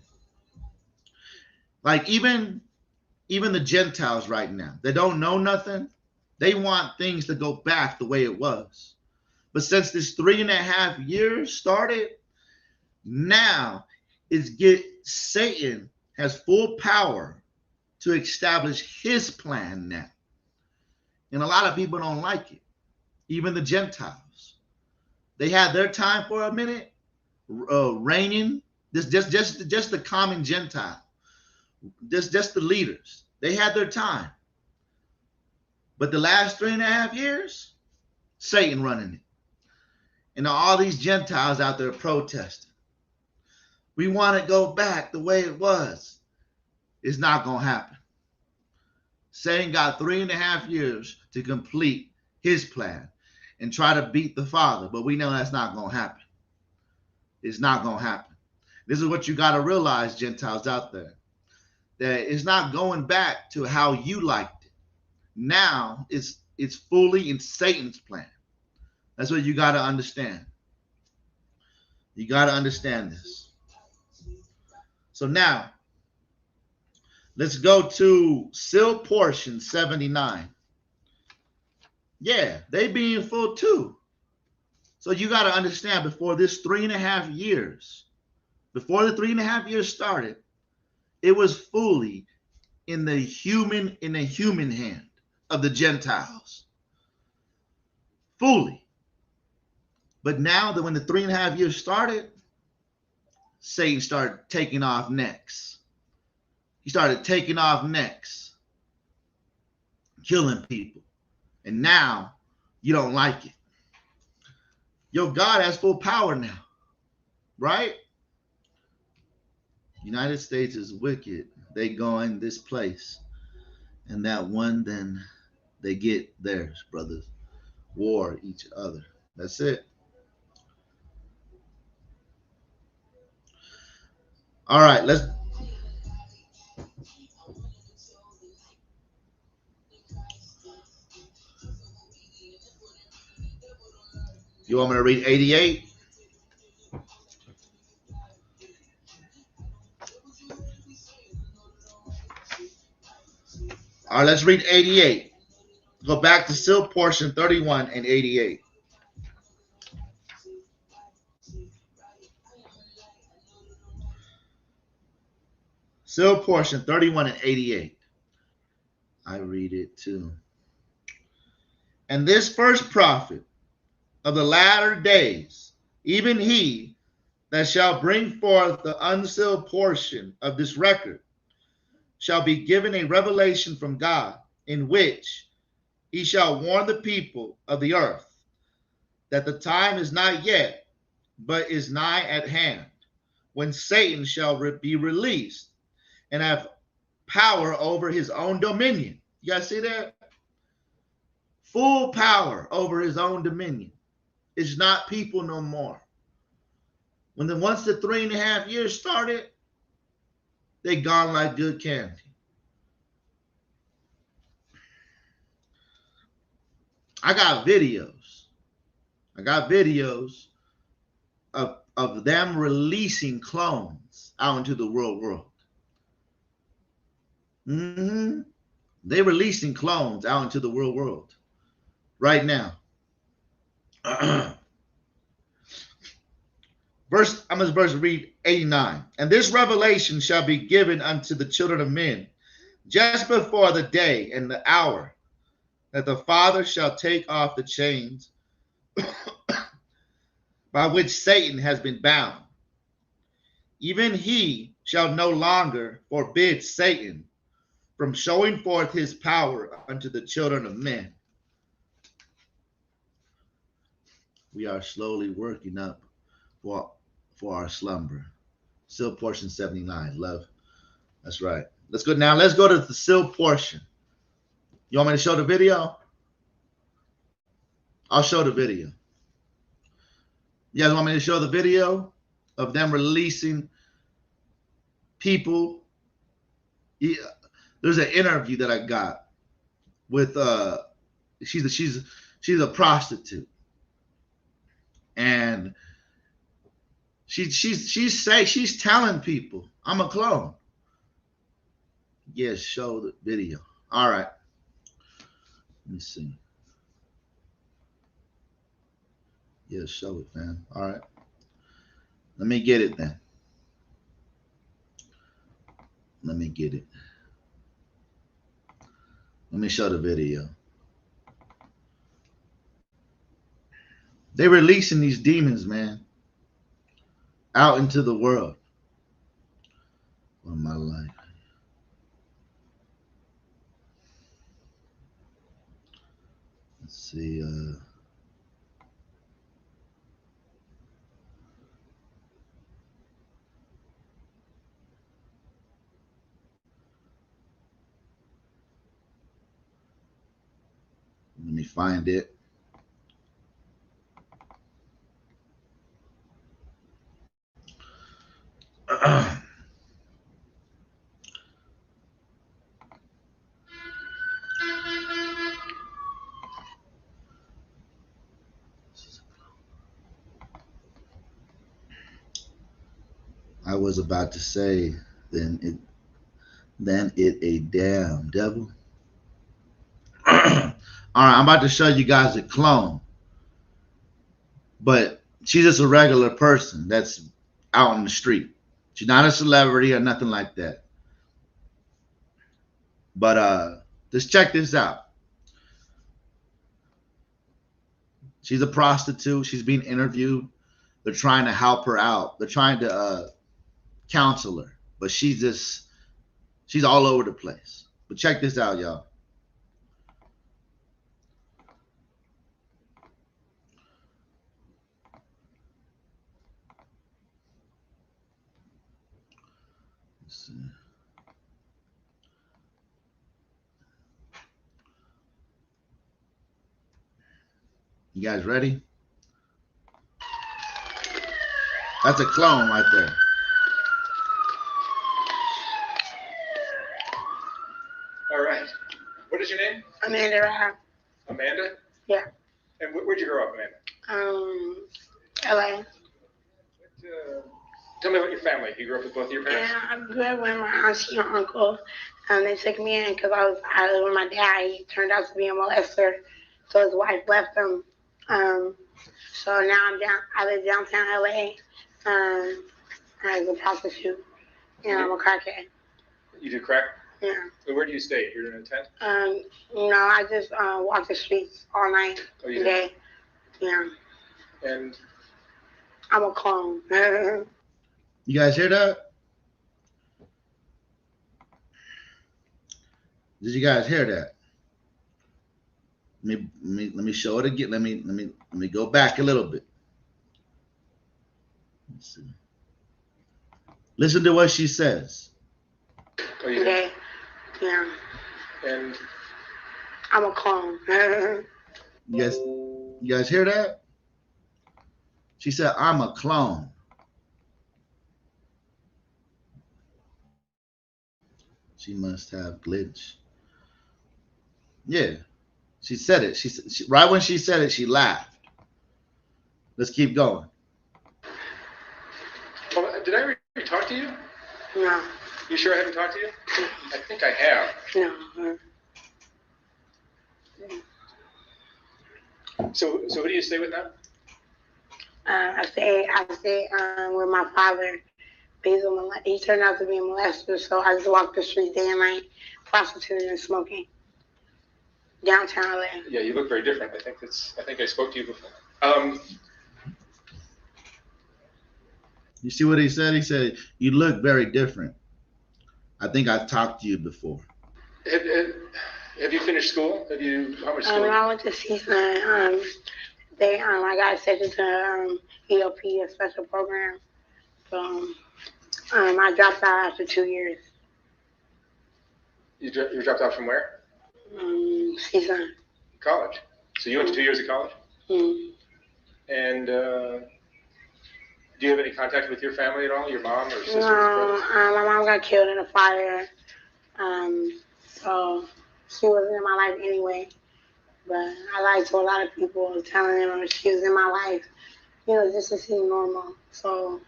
like even the Gentiles right now, they don't know nothing. They want things to go back the way it was. But since this 3.5 years started, now Satan has full power to establish his plan now. And a lot of people don't like it. Even the Gentiles. They had their time for a minute, reigning. Just the common Gentile. Just the leaders. They had their time. But the last 3.5 years, Satan running it. And all these Gentiles out there protesting. We want to go back the way it was. It's not going to happen. Satan got 3.5 years to complete his plan and try to beat the Father. But we know that's not going to happen. It's not going to happen. This is what you got to realize, Gentiles out there. That it's not going back to how you liked it. Now it's fully in Satan's plan. That's what you got to understand. You got to understand this. So now, let's go to seal portion 79. Yeah, they being full too. So you got to understand, before this 3.5 years, before the 3.5 years started, it was fully in the human hand of the Gentiles. Fully. But now that when the 3.5 years started, Satan started taking off necks. He started taking off necks, killing people. And now you don't like it. Your God has full power now, right? United States is wicked. They go in this place. And that one, then they get theirs, brothers. War each other. That's it. All right, let's. You want me to read 88? All right, let's read 88. Go back to still portion 31 and 88. Still portion 31 and 88. I read it too. And this first prophet of the latter days, even he that shall bring forth the unsealed portion of this record, shall be given a revelation from God, in which he shall warn the people of the earth that the time is not yet, but is nigh at hand, when Satan shall be released and have power over his own dominion. You guys see that? Full power over his own dominion. It's not people no more. Once the 3.5 years started, they gone like good candy. I got videos of them releasing clones out into the real world. They releasing clones out into the real world right now. I'm going to read 89. And this revelation shall be given unto the children of men just before the day and the hour that the Father shall take off the chains by which Satan has been bound. Even he shall no longer forbid Satan from showing forth his power unto the children of men. We are slowly working up for our slumber. Still portion 79, love. That's right. Let's go to the still portion. You want me to show the video? I'll show the video. You guys want me to show the video of them releasing people? Yeah. There's an interview that I got with she's a prostitute, and she's telling people I'm a clone. Yes, show the video. All right. Let me see. Yeah, show it, man. All right. Let me get it then. Let me get it. Let me show the video. They're releasing these demons, man, out into the world. For my life. Let's see. Let me find it. I was about to say, then it a damn devil. All right, I'm about to show you guys a clone, but she's just a regular person that's out on the street. She's not a celebrity or nothing like that. But just check this out. She's a prostitute. She's being interviewed. They're trying to help her out. They're trying to counsel her, but she's all over the place. But check this out, y'all. Let's see. You guys ready? That's a clone right there. All right. What is your name? Amanda Rahab. Amanda? Yeah. And where'd you grow up, Amanda? LA. Tell me about your family. You grew up with both of your parents? Yeah, I grew up with my auntie and uncle. They took me in because I was with my dad. He turned out to be a molester, so his wife left him. So now I live downtown LA as a prostitute, and I'm a crackhead. You do crack? Yeah. So where do you stay? You're in a tent? No, I just walk the streets all night, day. Yeah. And I'm a clone. You guys hear that? Did you guys hear that? Let me show it again. Let me go back a little bit. Let's see. Listen to what she says. Okay. Yeah. And I'm a clone. You guys hear that? She said, I'm a clone. She must have glitch. Yeah. She said it. Right when she said it, she laughed. Let's keep going. Well, did I ever talk to you? No. You sure I haven't talked to you? I think I have. No. So who do you stay with now? I stay with my father. He turned out to be a molester, so I just walk the street day and night, prostituting and smoking. Downtown LA. Yeah, you look very different. I think I spoke to you before. You see what he said? He said, you look very different. I think I've talked to you before. Have you finished school? How much school? I went to season. I got accepted to EOP, a special program. So I dropped out after 2 years. You dropped out from where? Season. College. So you went to 2 years of college? Mm. And do you have any contact with your family at all? Your mom or sister? No, my mom got killed in a fire. So she wasn't in my life anyway. But I lied to a lot of people, telling them she was in my life, just to seem normal. So,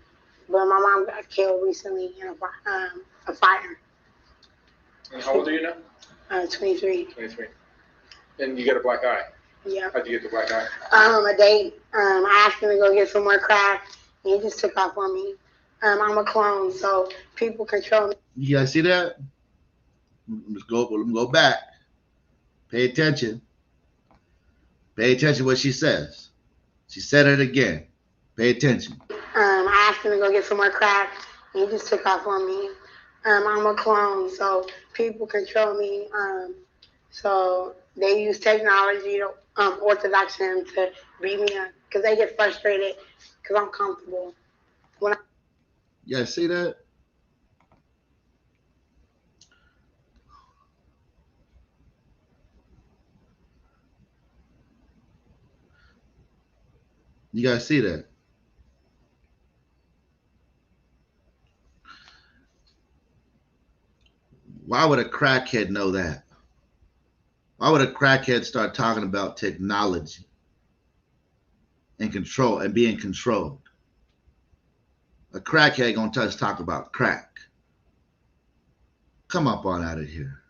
but my mom got killed recently in a fire. And how old are you now? 23. 23. And you got a black eye? Yeah. How'd you get the black eye? A date. I asked him to go get some more crack, and he just took off on me. I'm a clone, so people control me. You guys see that? Let's go back. Pay attention. Pay attention to what she says. She said it again. Pay attention. I asked him to go get some more crack, and he just took off on me. I'm a clone, so people control me. So they use technology, orthodoxism to beat me up because they get frustrated because I'm comfortable. You guys see that? You guys see that? Why would a crackhead know that? Why would a crackhead start talking about technology and control and being controlled? A crackhead gonna just talk about crack. Come up on out of here.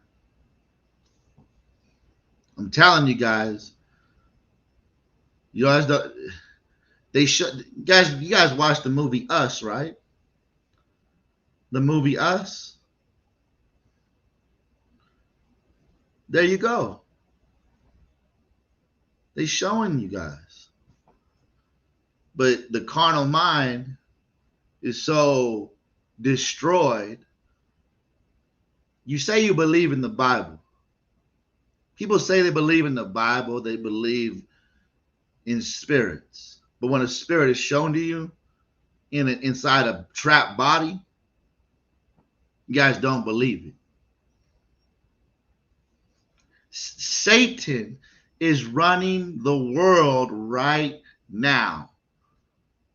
I'm telling you guys. You guys don't. They should. You guys watched the movie Us, right? The movie Us. There you go. They showing you guys. But the carnal mind is so destroyed. You say you believe in the Bible. People say they believe in the Bible, they believe in spirits. But when a spirit is shown to you inside a trapped body, you guys don't believe it. Satan is running the world right now.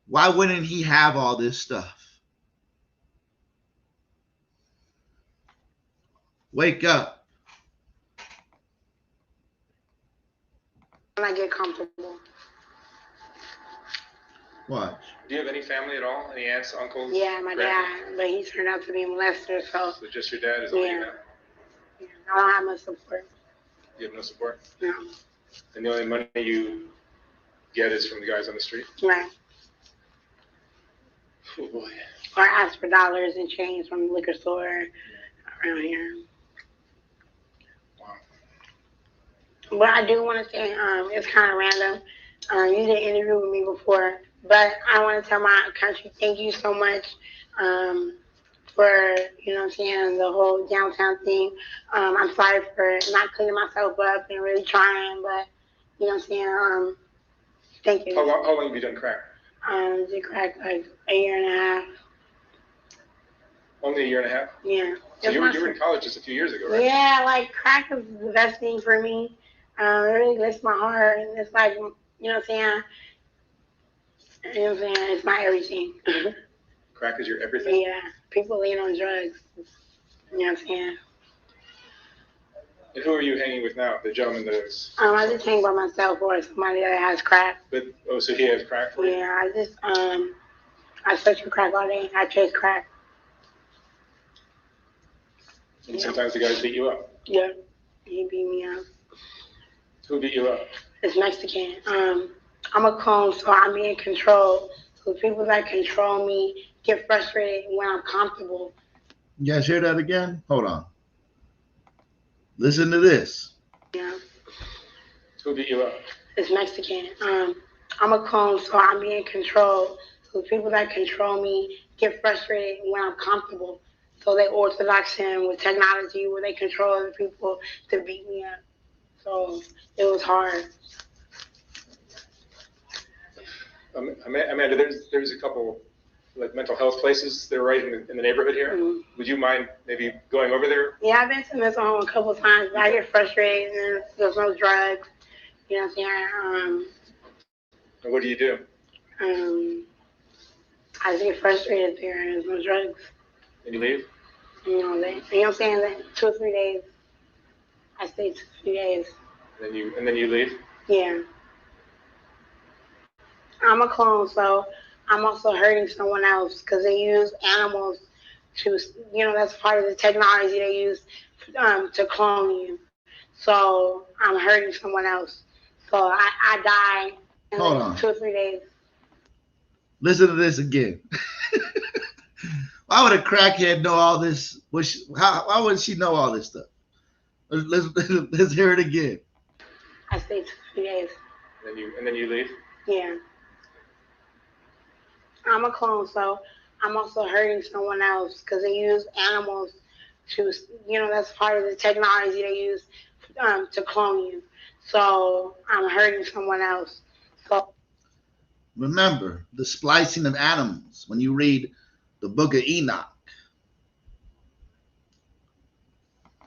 Why wouldn't he have all this stuff? Wake up. When I get comfortable. Watch. Do you have any family at all? Any aunts, uncles? Yeah, my dad, but he turned out to be a molester, so just your dad is all you have? I don't have much support. You have no support? No. And the only money you get is from the guys on the street? Right. Oh boy. Or ask for dollars and change from the liquor store around here. Wow. But I do want to say, it's kind of random. You did an interview with me before, but I want to tell my country thank you so much for, you know what I'm saying, the whole downtown thing. I'm sorry for not cleaning myself up and really trying, but, you know what I'm saying, thank you. How long have you done crack? Did crack like a year and a half. Only a year and a half? Yeah. So you were in college just a few years ago, right? Yeah, like crack is the best thing for me. It really lifts my heart, and it's like, you know what I'm saying? You know what I'm saying? It's my everything. Crack is your everything? Yeah. People lean on drugs. You know what I'm saying? And who are you hanging with now? The gentleman that is. I just hang by myself or somebody that has crack. But so he has crack for you? Yeah, I search for crack all day. I chase crack. And sometimes the guys beat you up? Yeah. He beat me up. Who beat you up? It's Mexican. I'm a clone, so I'm in control. So people that control me get frustrated when I'm comfortable. You guys hear that again? Hold on. Listen to this. Yeah. Who beat you up? It's Mexican. I'm a clone, so I'm in control. So people that control me get frustrated when I'm comfortable. So they orthodox him with technology where they control other people to beat me up. So it was hard. Amanda, there's a couple like mental health places that are right in the neighborhood here. Mm-hmm. Would you mind maybe going over there? Yeah, I've been to mental home a couple of times, but I get frustrated and there's no drugs. You know what I'm saying? And what do you do? I just get frustrated there and there's no drugs. And you leave? You know what I'm saying? That 2 or 3 days. I stay 2 or 3 days. And then you leave? Yeah. I'm a clone, so I'm also hurting someone else because they use animals to, you know, that's part of the technology they use to clone you. So I'm hurting someone else. So I die in Hold on. 2 or 3 days. Listen to this again. Why would a crackhead know all this? Why would she know all this stuff? Let's hear it again. I stay 2 or 3 days. And then you leave? Yeah. I'm a clone, so I'm also hurting someone else because they use animals to, you know, that's part of the technology they use to clone you. So I'm hurting someone else. So Remember the splicing of animals when you read the book of Enoch.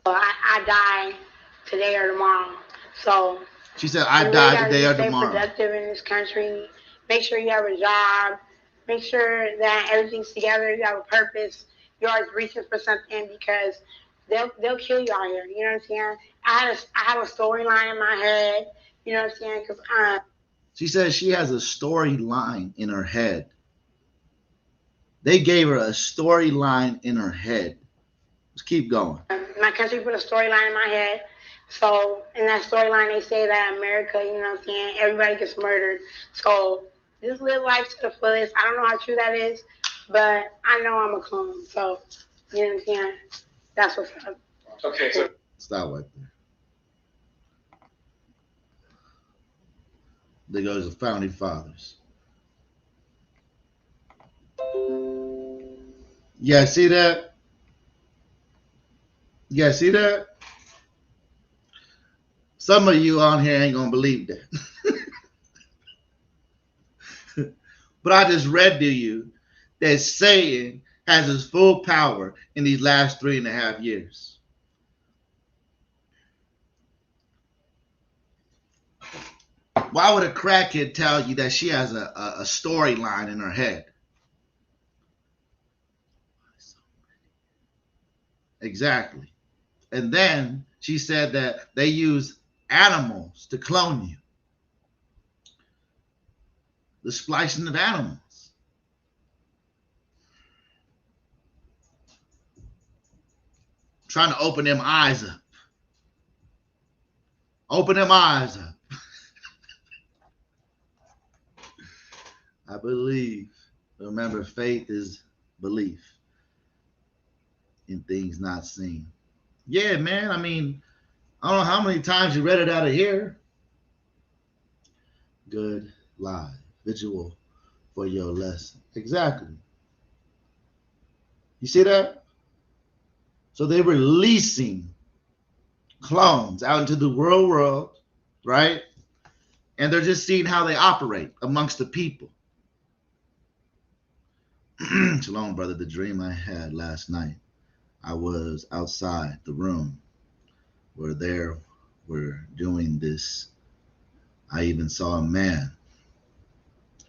I die today or tomorrow. So She said, I die today or tomorrow. Stay productive in this country. Make sure you have a job. Make sure that everything's together. You have a purpose. You're always reaching for something because they'll kill you out here. You know what I'm saying? I have a storyline in my head. You know what I'm saying? Because she says she has a storyline in her head. They gave her a storyline in her head. Let's keep going. My country put a storyline in my head. So in that storyline, they say that America, you know what I'm saying, everybody gets murdered. So just live life to the fullest. I don't know how true that is, but I know I'm a clone. So, you know what I'm saying? That's what's up. Okay, so stop right there. There goes the founding fathers. Yeah, see that? Yeah, see that? Some of you on here ain't gonna believe that. But I just read to you that Satan has his full power in these last 3.5 years. Why would a crackhead tell you that she has a storyline in her head? Exactly. And then she said that they use animals to clone you. The splicing of animals. Trying to open them eyes up. Open them eyes up. I believe. Remember, faith is belief in things not seen. Yeah, man. I mean, I don't know how many times you read it out of here. Good live visual for your lesson. Exactly. You see that? So they're releasing clones out into the real world, right? And they're just seeing how they operate amongst the people. Shalom, brother. The dream I had last night, I was outside the room where they were doing this. I even saw a man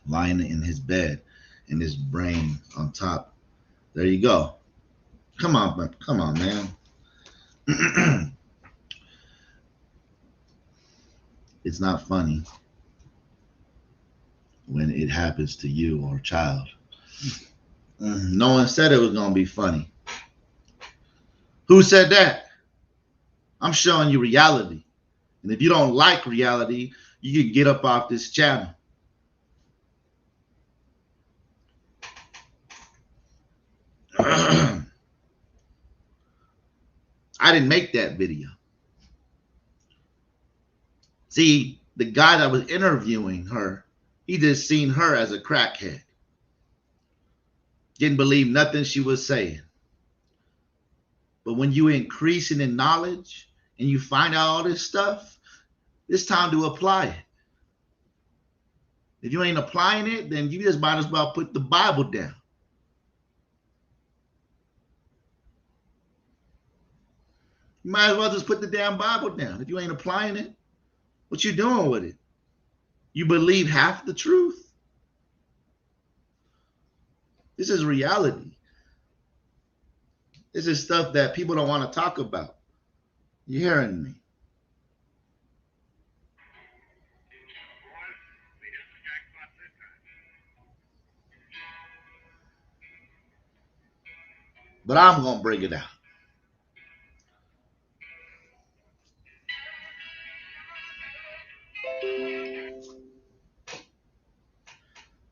lying in his bed and his brain on top. There you go. Come on, man. It's not funny when it happens to you or a child. No one said it was going to be funny. Who said that? I'm showing you reality. And if you don't like reality, you can get up off this channel. I didn't make that video. See, the guy that was interviewing her, he just seen her as a crackhead. Didn't believe nothing she was saying. But when you increasing in knowledge and you find out all this stuff, it's time to apply it. If you ain't applying it, then you just might as well put the Bible down. You might as well just put the damn Bible down. If you ain't applying it, what you doing with it? You believe half the truth? This is reality. This is stuff that people don't want to talk about. You hearing me? But I'm going to bring it out.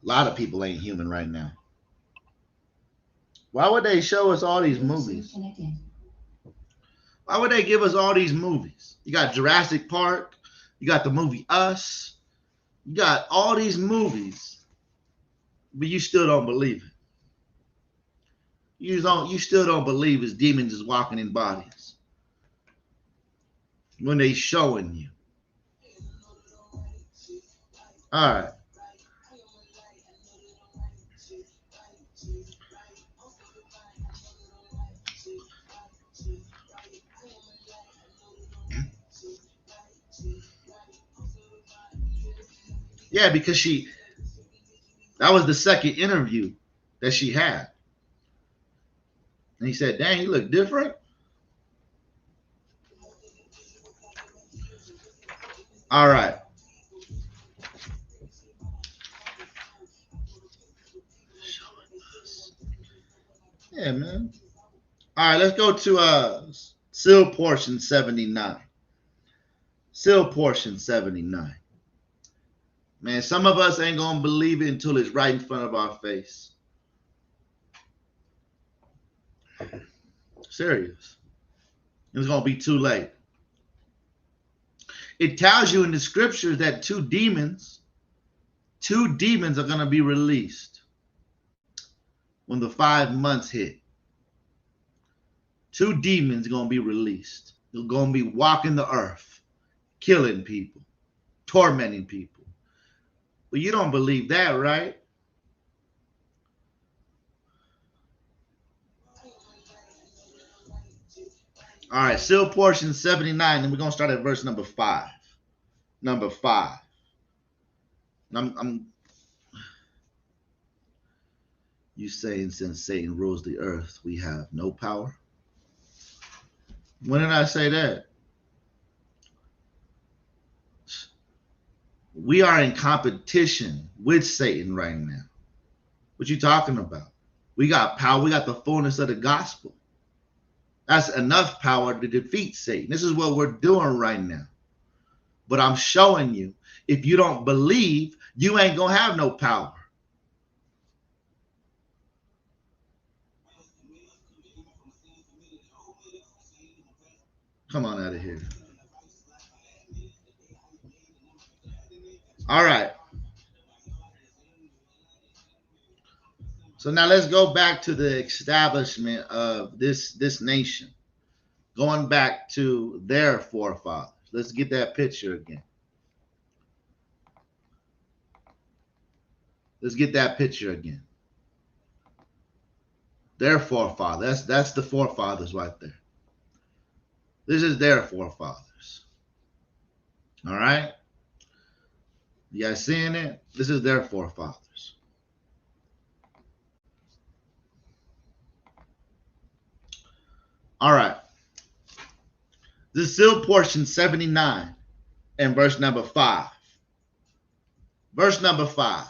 A lot of people ain't human right now. Why would they show us all these movies? Why would they give us all these movies? You got Jurassic Park. You got the movie Us. You got all these movies, but you still don't believe it. You still don't believe it's demons is walking in bodies when they showing you. All right. Yeah, because that was the second interview that she had. And he said, dang, you look different. All right. Yeah, man. All right, let's go to seal portion 79. Seal portion 79. Man, some of us ain't going to believe it until it's right in front of our face. Serious. It's going to be too late. It tells you in the scriptures that two demons are going to be released when the 5 months hit. 2 demons are going to be released. They're going to be walking the earth, killing people, tormenting people. But you don't believe that, right? All right, seal portion 79, and we're going to start at verse number 5. Number 5. You saying since Satan rules the earth, we have no power? When did I say that? We are in competition with Satan right now. What you talking about? We got power. We got the fullness of the gospel. That's enough power to defeat Satan. This is what we're doing right now. But I'm showing you, if you don't believe, you ain't going to have no power. Come on out of here. All right. So now let's go back to the establishment of this nation, going back to their forefathers. Let's get that picture again. Let's get that picture again. Their forefathers. That's the forefathers right there. This is their forefathers. All right? You guys seeing it? This is their forefathers. All right. This is still portion 79 and verse number 5. Verse number 5.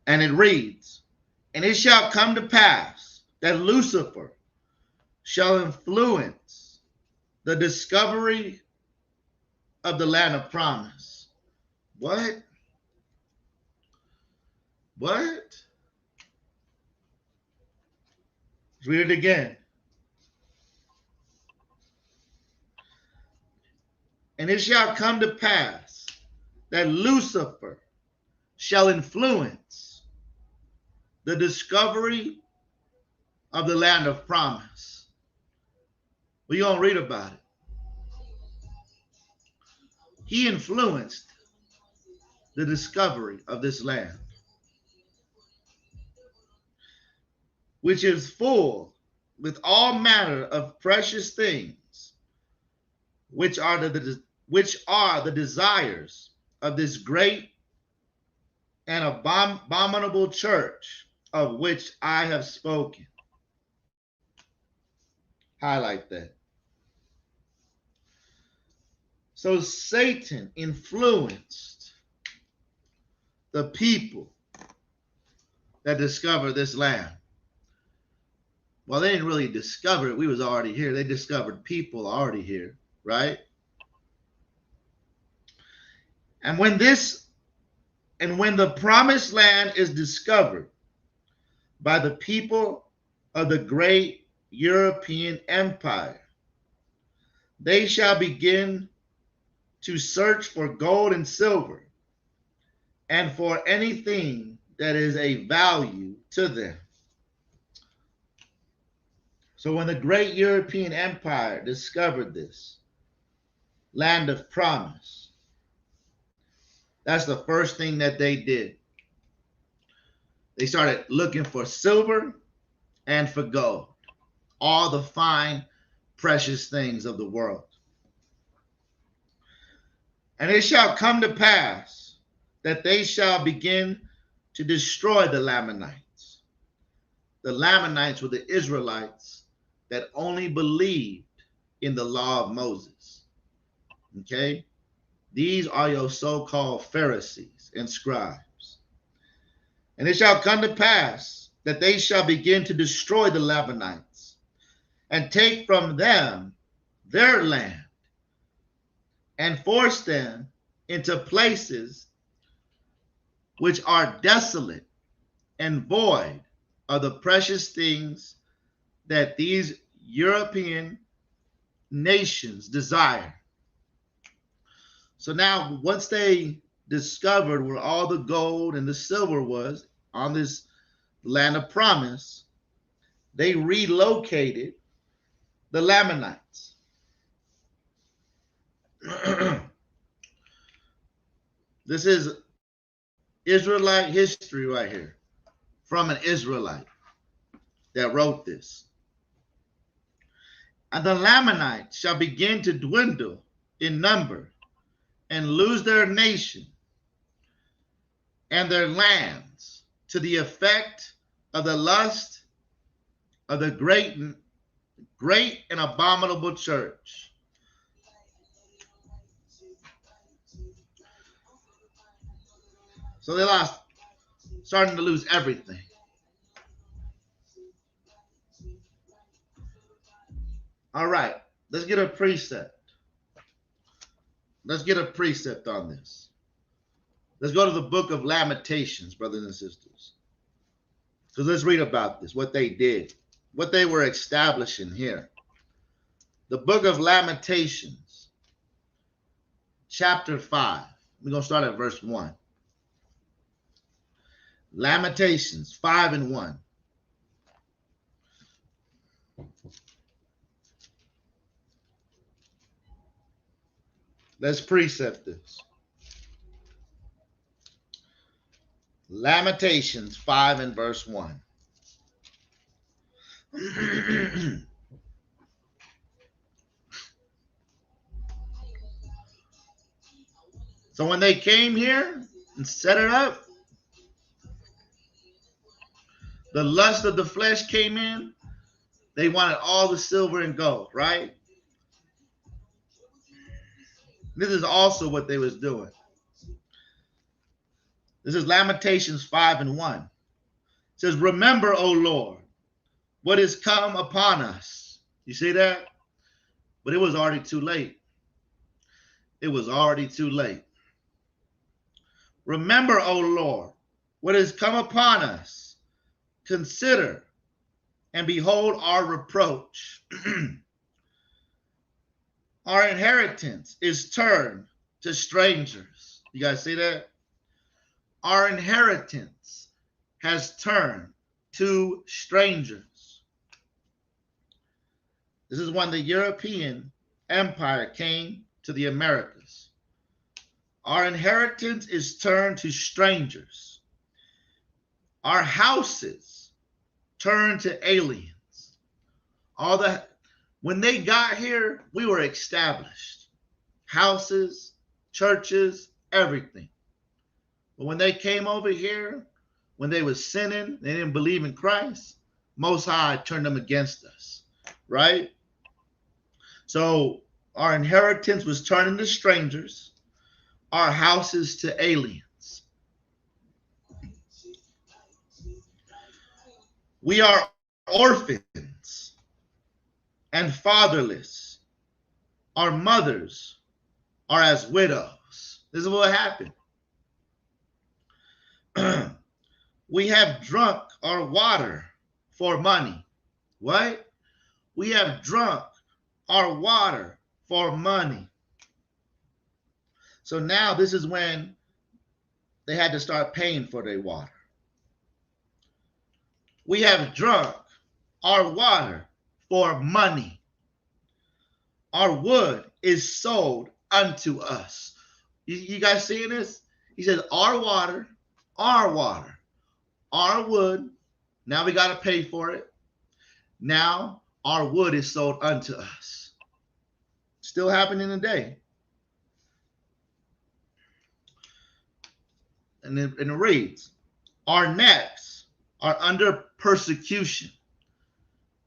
And it reads, and it shall come to pass that Lucifer shall influence the discovery of the land of promise. What? What? Let's read it again. And it shall come to pass that Lucifer shall influence the discovery of the land of promise. We're going to read about it. He influenced the discovery of this land, which is full with all manner of precious things, which are the desires of this great and abominable church, of which I have spoken. Highlight that. So Satan influenced the people that discovered this land. Well, they didn't really discover it. We was already here. They discovered people already here, right? And when the promised land is discovered by the people of the great European empire, they shall begin to search for gold and silver and for anything that is a value to them. So when the great European empire discovered this land of promise, that's the first thing that they did. They started looking for silver and for gold, all the fine, precious things of the world. And it shall come to pass that they shall begin to destroy the Lamanites. The Lamanites were the Israelites that only believed in the law of Moses. Okay? These are your so-called Pharisees and scribes. And it shall come to pass that they shall begin to destroy the Lamanites and take from them their land and force them into places which are desolate and void of the precious things that these European nations desire. So now, once they discovered where all the gold and the silver was on this land of promise, they relocated the Lamanites. This is Israelite history right here from an Israelite that wrote this. And the Lamanites shall begin to dwindle in number and lose their nation and their lands to the effect of the lust of the great and abominable church. So they starting to lose everything. All right, let's get a precept. Let's get a precept on this. Let's go to the book of Lamentations, brothers and sisters. So let's read about this, what they did, what they were establishing here. The book of Lamentations, chapter 5. We're going to start at verse 1. Lamentations 5 and 1. Let's precept this. Lamentations 5 and verse 1. So when they came here and set it up, the lust of the flesh came in. They wanted all the silver and gold, right? This is also what they was doing. This is Lamentations 5 and 1. It says, remember, O Lord, what is come upon us. You see that? But it was already too late. It was already too late. Remember, O Lord, what has come upon us. Consider and behold our reproach. Our inheritance is turned to strangers. You guys see that? Our inheritance has turned to strangers. This is when the European Empire came to the Americas. Our inheritance is turned to strangers. Our houses turned to aliens. When they got here, we were established. Houses, churches, everything. But when they came over here, when they were sinning, they didn't believe in Christ, Most High turned them against us, right? So our inheritance was turning to strangers, our houses to aliens. We are orphans and fatherless. Our mothers are as widows. This is what happened. We have drunk our water for money. What? We have drunk our water for money. So now this is when they had to start paying for their water. We have drunk our water for money. Our wood is sold unto us. You guys seeing this? He says, our water, our wood. Now we got to pay for it. Now our wood is sold unto us. Still happening today. And it reads, our necks are under persecution.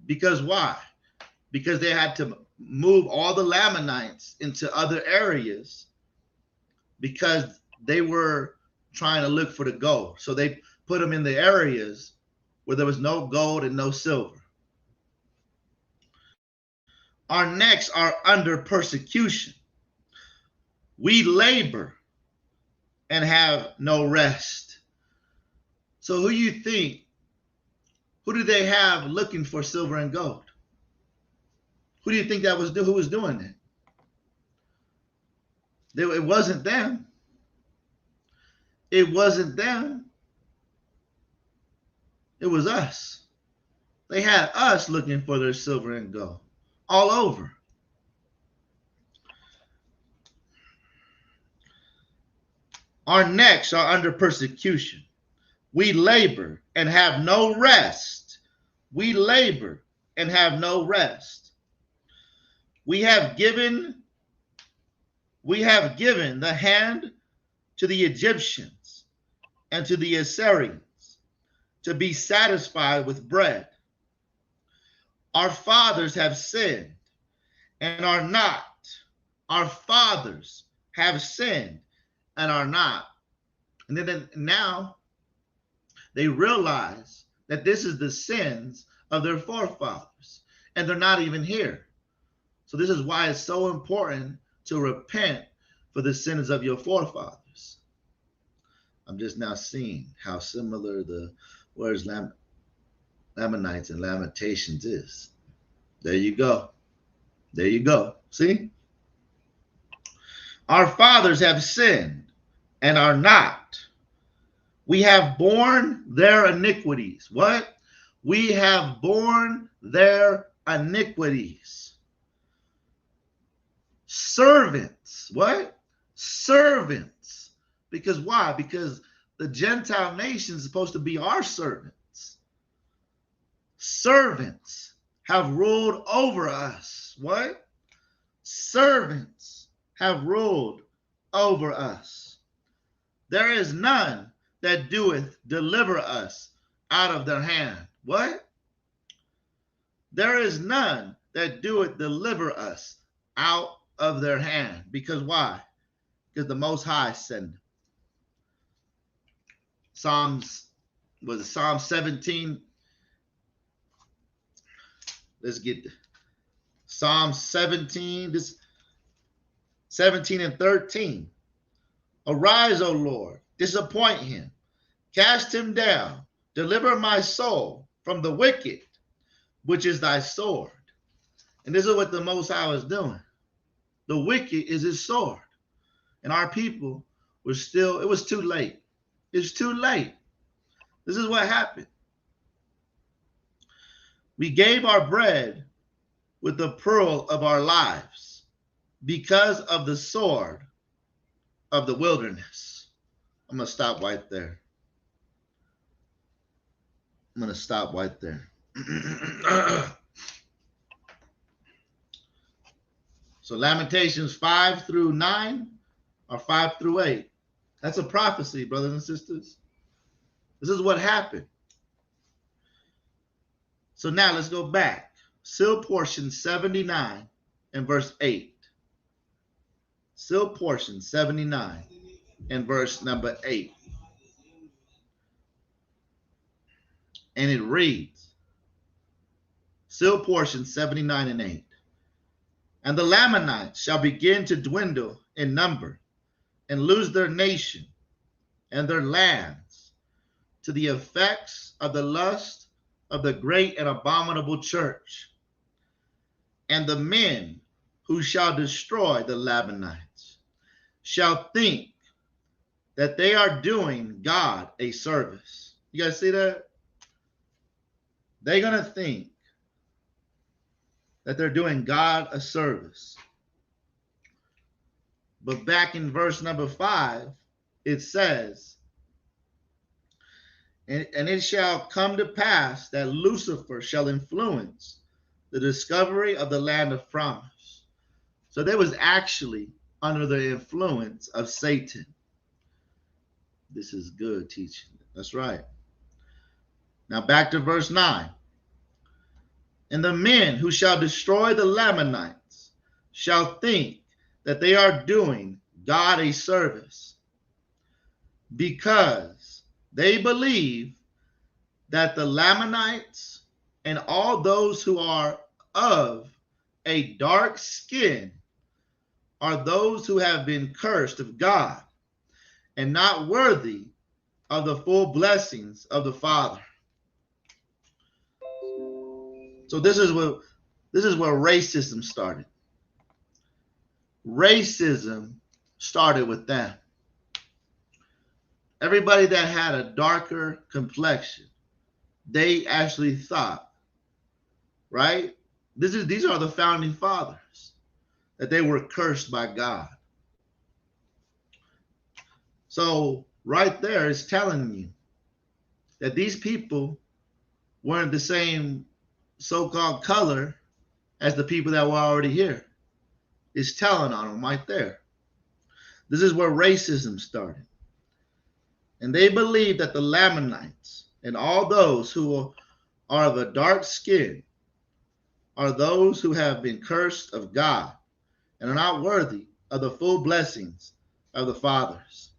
Because why? Because they had to move all the Lamanites into other areas because they were trying to look for the gold. So they put them in the areas where there was no gold and no silver. Our necks are under persecution. We labor and have no rest. So who you think? Who do they have looking for silver and gold? Who do you think that was? Who was doing it? It wasn't them. It wasn't them. It was us. They had us looking for their silver and gold all over. Our necks are under persecution. We labor and have no rest. We labor and have no rest. We have given the hand to the Egyptians and to the Assyrians to be satisfied with bread. Our fathers have sinned and are not. Our fathers have sinned and are not. And then now they realize that this is the sins of their forefathers, and they're not even here. So this is why it's so important to repent for the sins of your forefathers. I'm just now seeing how similar the words Lamanites and Lamentations is. There you go. There you go. See? Our fathers have sinned and are not. We have borne their iniquities. What? We have borne their iniquities. Servants. What? Servants. Because why? Because the Gentile nation is supposed to be our servants. Servants have ruled over us. What? Servants have ruled over us. There is none that doeth deliver us out of their hand. What? There is none that doeth deliver us out of their hand. Because why? Because the Most High sent them. Psalm 17. Let's get Psalm 17. This 17 and 13. Arise, O Lord, disappoint him, cast him down, deliver my soul from the wicked, which is thy sword. And this is what the Most High was doing. The wicked is his sword. And our people were still, it was too late. It's too late. This is what happened. We gave our bread with the pearl of our lives because of the sword of the wilderness. I'm going to stop right there. I'm going to stop right there. So Lamentations 5 through 9 or 5 through 8. That's a prophecy, brothers and sisters. This is what happened. So now let's go back. Seal portion 79 and verse 8. Seal portion 79 and verse number 8. And it reads, seal portion 79 and 8. And the Lamanites shall begin to dwindle in number and lose their nation and their lands to the effects of the lust of the great and abominable church. And the men who shall destroy the Lamanites shall think that they are doing God a service. You guys see that? They're going to think that they're doing God a service. But back in verse number 5, it says, and it shall come to pass that Lucifer shall influence the discovery of the land of promise. So they was actually under the influence of Satan. This is good teaching. That's right. Now back to verse 9. And the men who shall destroy the Lamanites shall think that they are doing God a service, because they believe that the Lamanites and all those who are of a dark skin are those who have been cursed of God and not worthy of the full blessings of the Father. So this is where racism started. Racism started with them. Everybody that had a darker complexion, they actually thought, right? These are the founding fathers, that they were cursed by God. So right there is telling you that these people weren't the same so-called color as the people that were already here. It's telling on them right there. This is where racism started. And they believe that the Lamanites and all those who are of a dark skin are those who have been cursed of God and are not worthy of the full blessings of the fathers.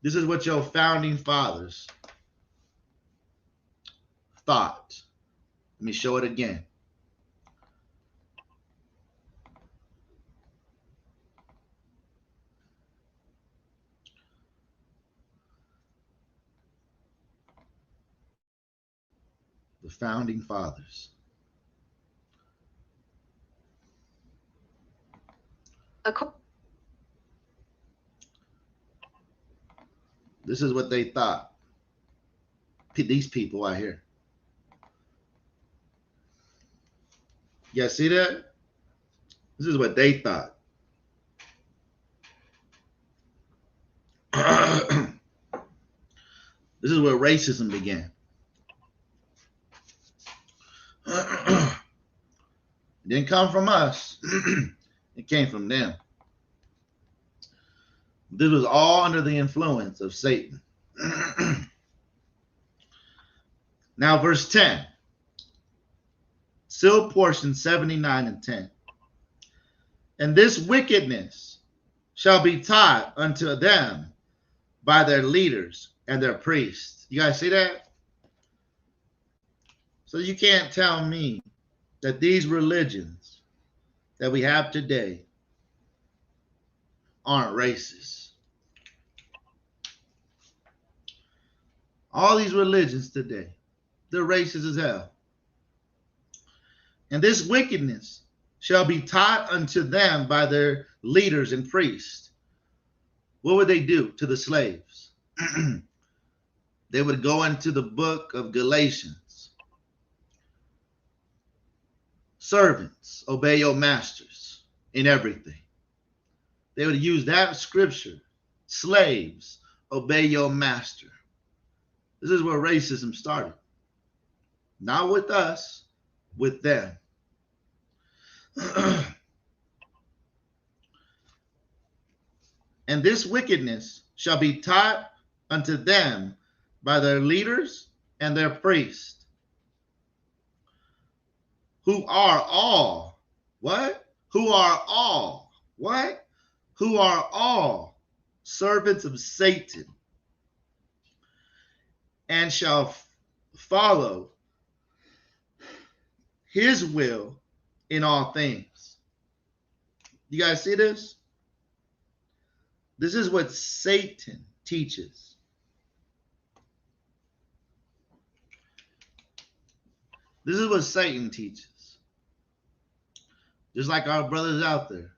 This is what your founding fathers thought. Let me show it again. the founding fathers. This is what they thought. These people out here. You guys see that? This is what they thought. This is where racism began. It didn't come from us. It came from them. This was all under the influence of Satan. Now, verse 10. Still portion 79 and 10. And this wickedness shall be taught unto them by their leaders and their priests. You guys see that? So you can't tell me that these religions that we have today aren't racist. All these religions today, they're racist as hell. And this wickedness shall be taught unto them by their leaders and priests. What would they do to the slaves? They would go into the book of Galatians. Servants, obey your masters in everything. They would use that scripture. Slaves, obey your master. This is where racism started. Not with us, with them. And this wickedness shall be taught unto them by their leaders and their priests, who are all, what? Who are all, what? Who are all servants of Satan, and shall follow his will in all things. You guys see this? This is what Satan teaches. This is what Satan teaches. Just like our brothers out there,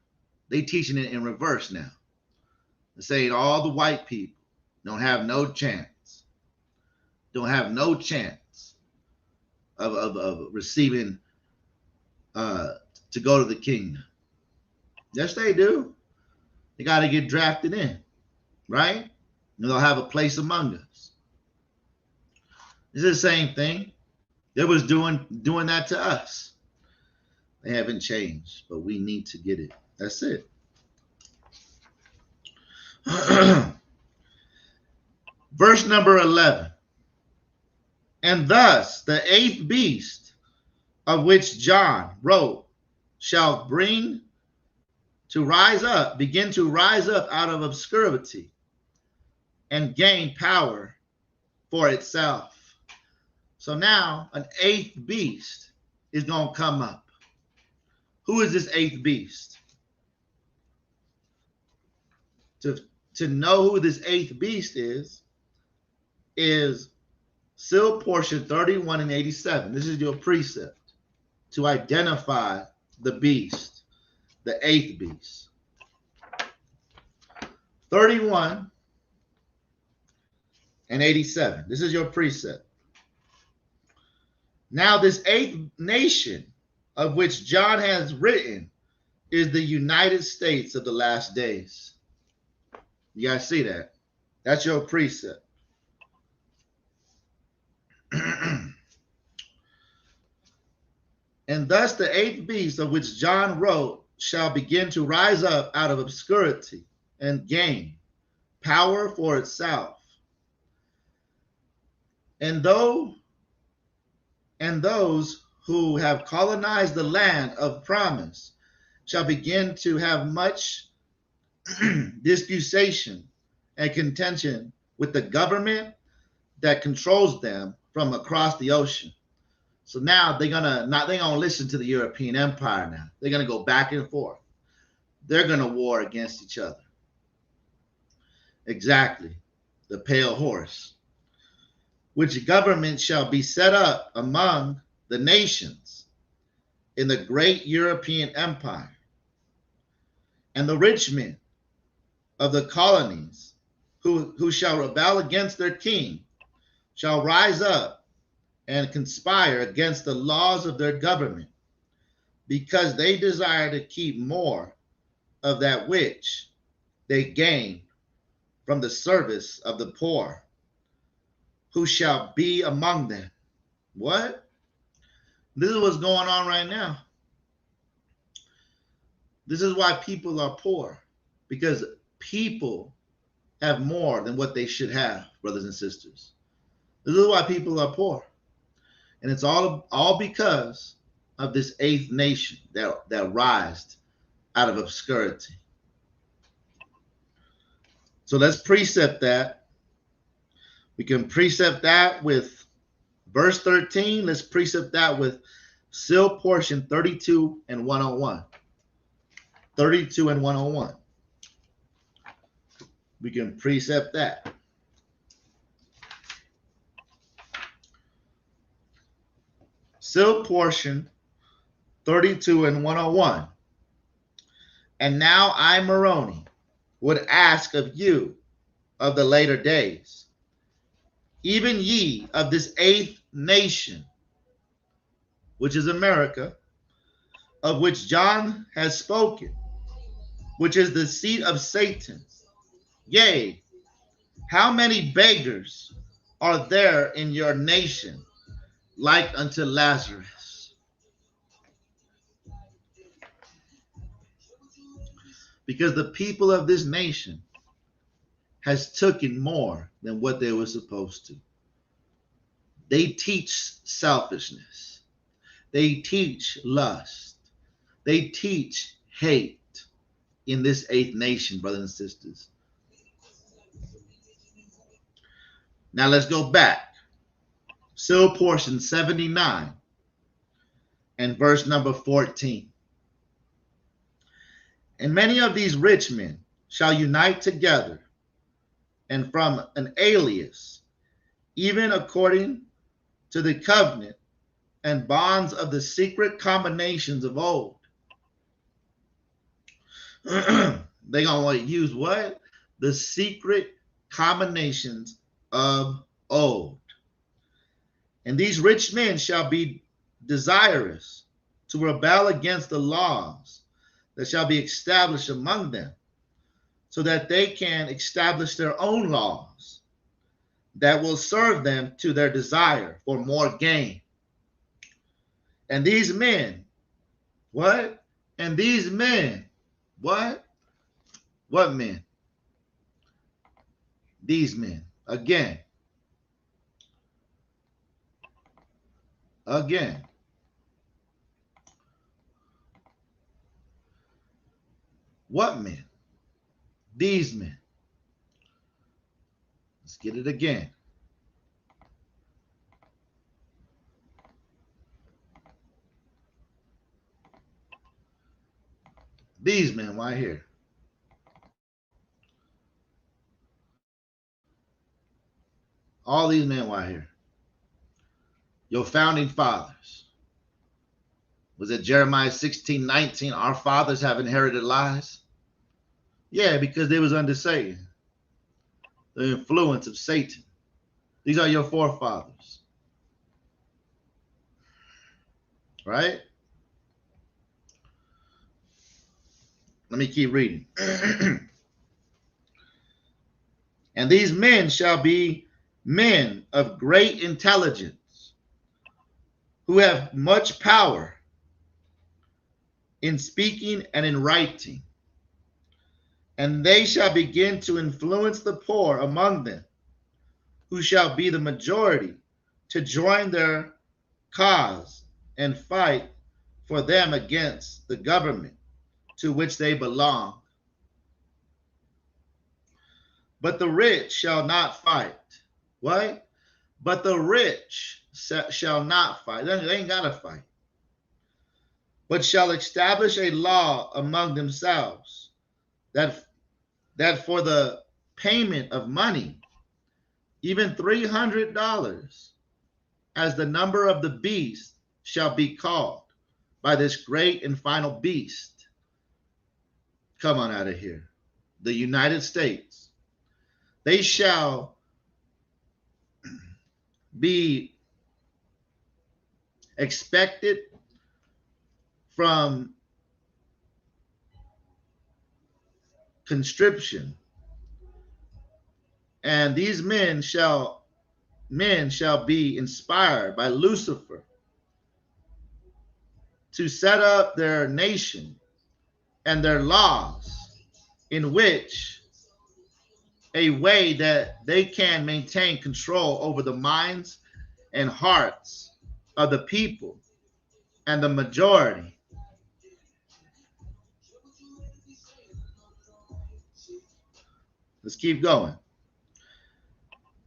they teaching it in reverse now. They're saying all the white people don't have no chance. Don't have no chance of receiving to go to the kingdom. Yes, they do. They got to get drafted in, right? And they'll have a place among us. It's the same thing. They was doing that to us. They haven't changed, but we need to get it. That's it. Verse number 11. And thus the eighth beast, of which John wrote, shall begin to rise up out of obscurity and gain power for itself. So now an eighth beast is going to come up. Who is this eighth beast? To know who this eighth beast is still portion 31 and 87. This is your precept to identify the beast, the eighth beast. 31 and 87. This is your precept. Now this eighth nation of which John has written is the United States of the last days. You guys see that? That's your precept. And thus the eighth beast of which John wrote shall begin to rise up out of obscurity and gain power for itself. And those who have colonized the land of promise shall begin to have much disputation and contention with the government that controls them from across the ocean. So now they're gonna listen to the European Empire now. They're gonna go back and forth. They're gonna war against each other. Exactly. The pale horse. which government shall be set up among the nations in the great European empire. And the rich men of the colonies who shall rebel against their king shall rise up and conspire against the laws of their government, because they desire to keep more of that which they gain from the service of the poor, who shall be among them. What? This is what's going on right now. This is why people are poor, because people have more than what they should have, brothers and sisters. This is why people are poor. And it's all because of this eighth nation that rised out of obscurity. So let's precept that. We can precept that with verse 13. Let's precept that with seal portion 32 and 101. 32 and 101. We can precept that. Seal portion 32 and 101. And now I, Moroni, would ask of you of the later days, even ye of this eighth nation, which is America, of which John has spoken, which is the seat of Satan. Yea, how many beggars are there in your nation, like unto Lazarus? Because the people of this nation has taken more than what they were supposed to. They teach selfishness. They teach lust. They teach hate in this eighth nation, brothers and sisters. Now let's go back. Seal portion 79 and verse number 14. And many of these rich men shall unite together, and from an alias, even according to the covenant and bonds of the secret combinations of old. They're going to use what? The secret combinations of old. And these rich men shall be desirous to rebel against the laws that shall be established among them, so that they can establish their own laws that will serve them to their desire for more gain. And these men, what? And these men, what? What men? These men. Again. What men? These men. Let's get it again. These men right here. All these men right here. Your founding fathers. Was it Jeremiah 16:19? Our fathers have inherited lies. Yeah, because they was under Satan. The influence of Satan. These are your forefathers. Right? Let me keep reading. And these men shall be men of great intelligence, who have much power in speaking and in writing. And they shall begin to influence the poor among them, who shall be the majority, to join their cause and fight for them against the government to which they belong. But the rich shall not fight. What? But the rich shall not fight. They ain't got to fight. But shall establish a law among themselves that for the payment of money, even $300, as the number of the beast shall be called by this great and final beast. Come on out of here. The United States. They shall be expected from conscription, and these men shall be inspired by Lucifer to set up their nation and their laws in which a way that they can maintain control over the minds and hearts of the people and the majority. Let's keep going.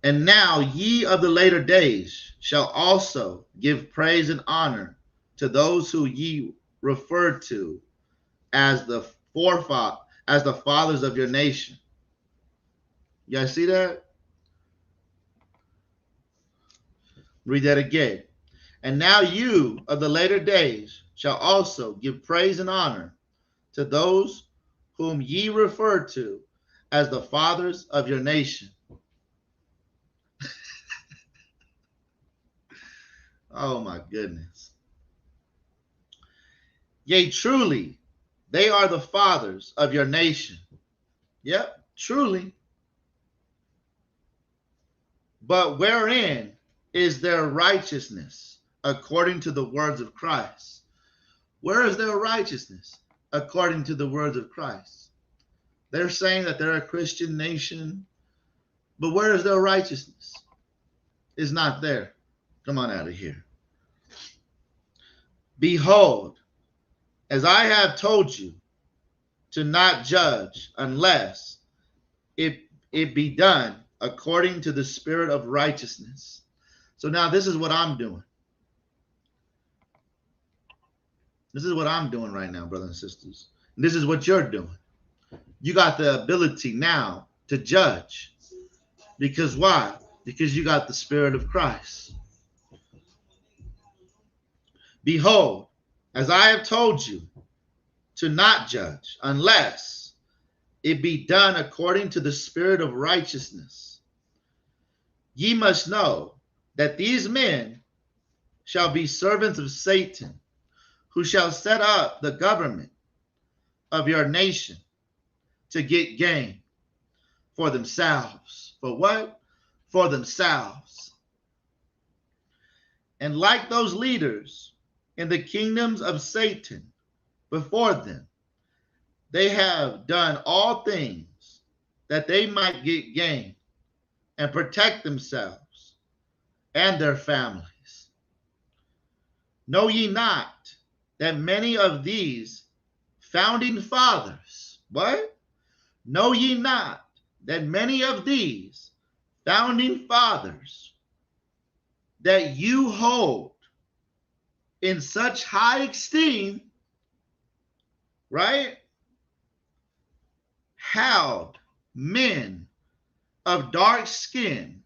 And now ye of the later days shall also give praise and honor to those who ye refer to as the fathers of your nation. You guys see that? Read that again. And now you of the later days shall also give praise and honor to those whom ye refer to as the fathers of your nation. Oh my goodness. Yea, truly, they are the fathers of your nation. Yep, truly. But wherein is their righteousness according to the words of Christ? Where is their righteousness according to the words of Christ? They're saying that they're a Christian nation, but where is their righteousness? It's not there. Come on out of here. Behold, as I have told you, to not judge unless it be done according to the spirit of righteousness. So now this is what I'm doing. This is what I'm doing right now, brothers and sisters. And this is what you're doing. You got the ability now to judge. Because why? Because you got the Spirit of Christ. Behold, as I have told you, to not judge unless it be done according to the spirit of righteousness. Ye must know that these men shall be servants of Satan, who shall set up the government of your nation to get gain for themselves. For what? For themselves. And like those leaders in the kingdoms of Satan before them, they have done all things that they might get gain and protect themselves and their families. Know ye not that many of these founding fathers, what? Know ye not that many of these founding fathers that you hold in such high esteem, right, held men of dark skin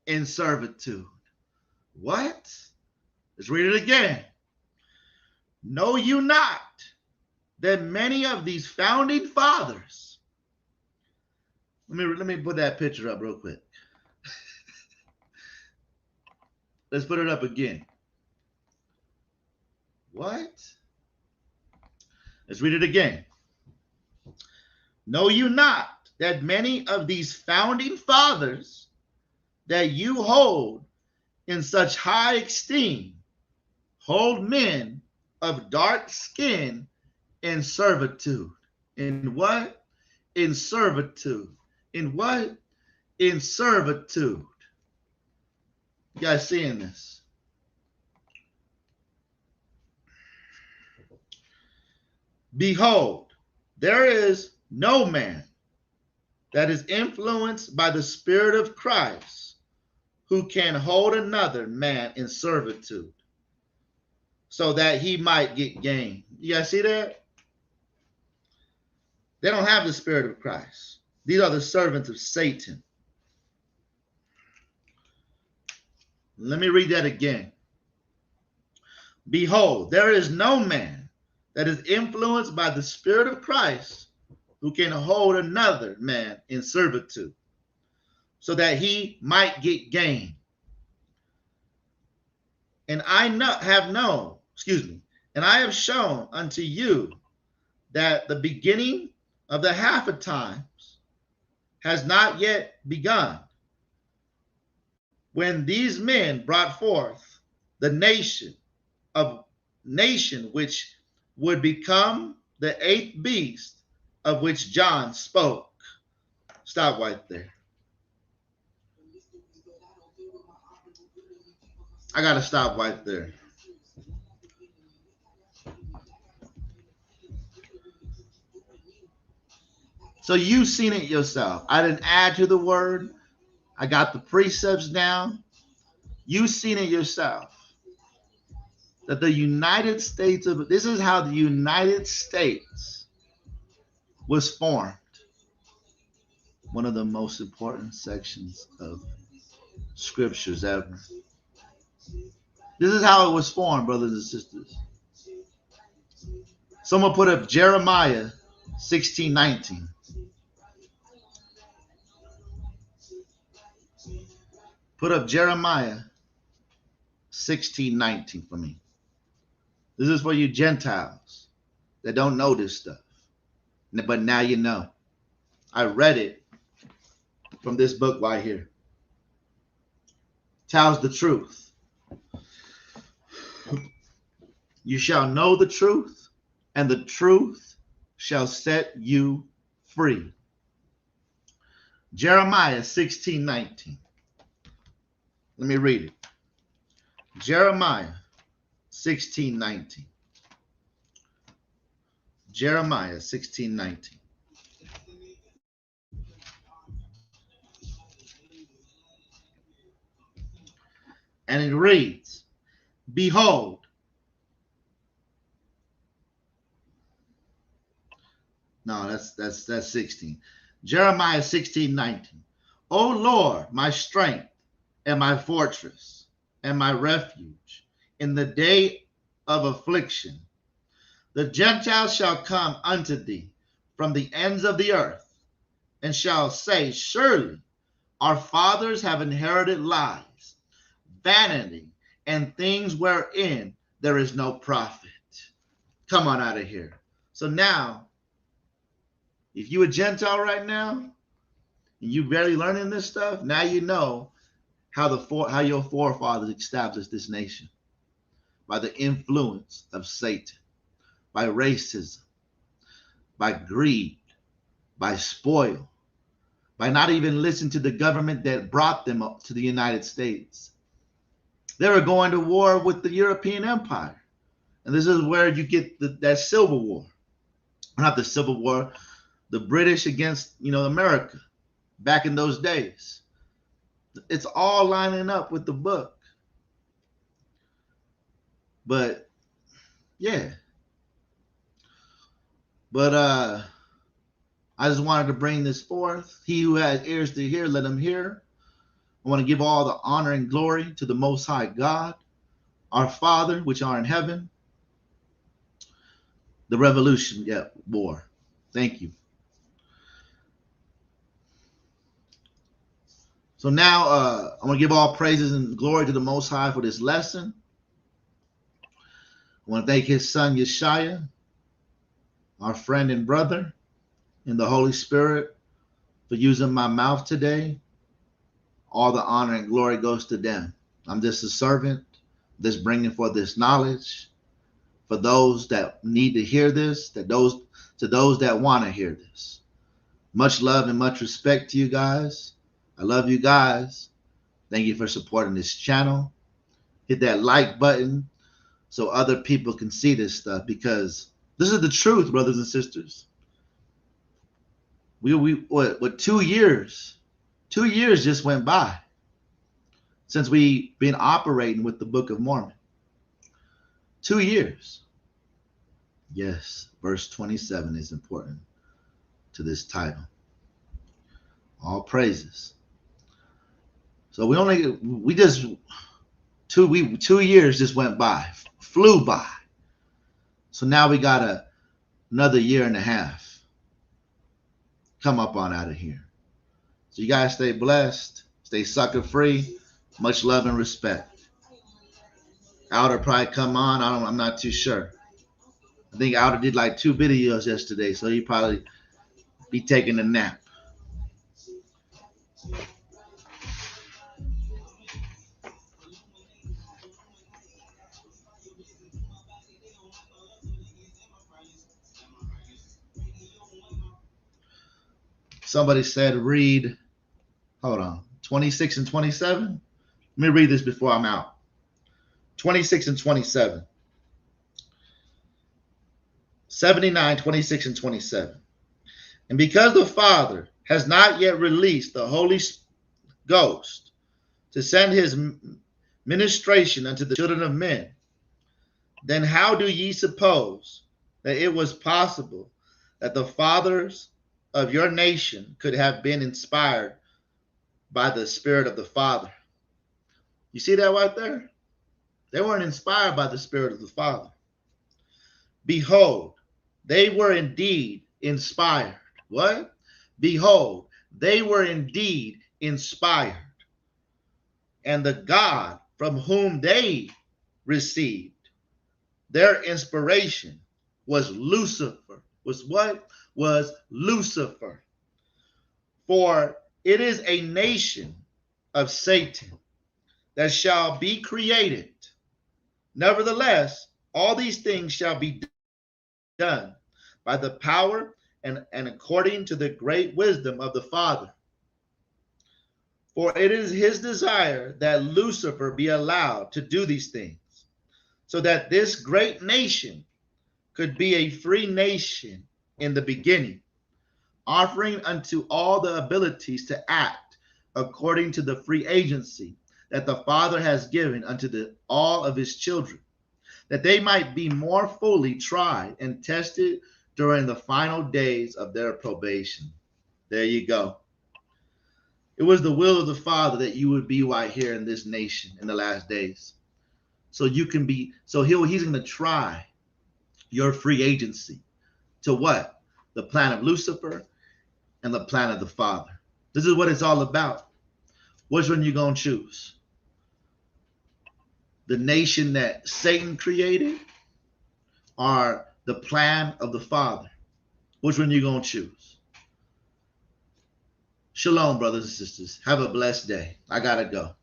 in servitude? What? Let's read it again. Know you not that many of these founding fathers, let me put that picture up real quick. Let's put it up again. What? Let's read it again. Know you not that many of these founding fathers that you hold in such high esteem hold men of dark skin in servitude? In what? In servitude. In what? In servitude. You guys seeing this? Behold, there is no man that is influenced by the Spirit of Christ who can hold another man in servitude so that he might get gain. You guys see that? They don't have the Spirit of Christ. These are the servants of Satan. Let me read that again. Behold, there is no man that is influenced by the Spirit of Christ who can hold another man in servitude, so that he might get gain. And I have shown unto you that the beginning of the half of times has not yet begun, when these men brought forth the nation which would become the eighth beast, of which John spoke. Stop right there. I gotta stop right there. So you've seen it yourself. I didn't add to the word. I got the precepts down. You've seen it yourself. That the United States this is how the United States was formed. One of the most important sections of scriptures ever. This is how it was formed, brothers and sisters. Someone put up Jeremiah 16:19. Put up Jeremiah 16:19 for me. This is for you Gentiles that don't know this stuff. But now you know. I read it from this book right here. Tells the truth. You shall know the truth, and the truth shall set you free. Jeremiah 16:19. Let me read it. Jeremiah 16:19. Jeremiah 16:19. And it reads, behold, no, that's 16. Jeremiah 16:19. O Lord, my strength and my fortress and my refuge in the day of affliction. The Gentiles shall come unto thee from the ends of the earth, and shall say, surely our fathers have inherited lies, vanity, and things wherein there is no profit. Come on out of here. So now, if you a Gentile right now, and you barely learning this stuff, now you know how your forefathers established this nation. By the influence of Satan, by racism, by greed, by spoil, by not even listening to the government that brought them up to the United States. They were going to war with the European Empire. And this is where you get that Civil War. Not the Civil War, the British against, America back in those days. It's all lining up with the book. But yeah. But I just wanted to bring this forth. He who has ears to hear, let him hear. I want to give all the honor and glory to the Most High God, our Father, which are in heaven. The Revolution War. Thank you. So now I'm going to give all praises and glory to the Most High for this lesson. I want to thank his son, Yeshua, our friend and brother, and the Holy Spirit for using my mouth today. All the honor and glory goes to them. I'm just a servant that's bringing forth this knowledge for those that need to hear this, to those that want to hear this. Much love and much respect to you guys. I love you guys. Thank you for supporting this channel. Hit that like button so other people can see this stuff, because this is the truth, brothers and sisters. What 2 years? 2 years just went by since we've been operating with the Book of Mormon. 2 years. Yes, verse 27 is important to this title. All praises. So we just 2 years just went by, flew by. So now we got another year and a half. Come up on out of here. So you guys stay blessed, stay sucker free. Much love and respect. Outer probably come on. I'm not too sure. I think Outer did like 2 videos yesterday, so he probably be taking a nap. Somebody said read, hold on, 26 and 27. Let me read this before I'm out. 26 and 27. 79, 26 and 27. And because the Father has not yet released the Holy Ghost to send his ministration unto the children of men, then how do ye suppose that it was possible that the fathers of your nation could have been inspired by the Spirit of the Father? You see that right there? They weren't inspired by the Spirit of the Father. Behold, they were indeed inspired. What? Behold, they were indeed inspired. And the God from whom they received their inspiration was Lucifer. Was what? Was Lucifer. For it is a nation of Satan that shall be created. Nevertheless, all these things shall be done by the power and according to the great wisdom of the Father. For it is his desire that Lucifer be allowed to do these things, so that this great nation could be a free nation in the beginning, offering unto all the abilities to act according to the free agency that the Father has given unto all of his children, that they might be more fully tried and tested during the final days of their probation. There you go. It was the will of the Father that you would be right here in this nation in the last days. So you can be, so he's going to try your free agency to what? The plan of Lucifer and the plan of the Father. This is what it's all about. Which one you going to choose? The nation that Satan created or the plan of the Father? Which one you going to choose? Shalom, brothers and sisters. Have a blessed day. I got to go.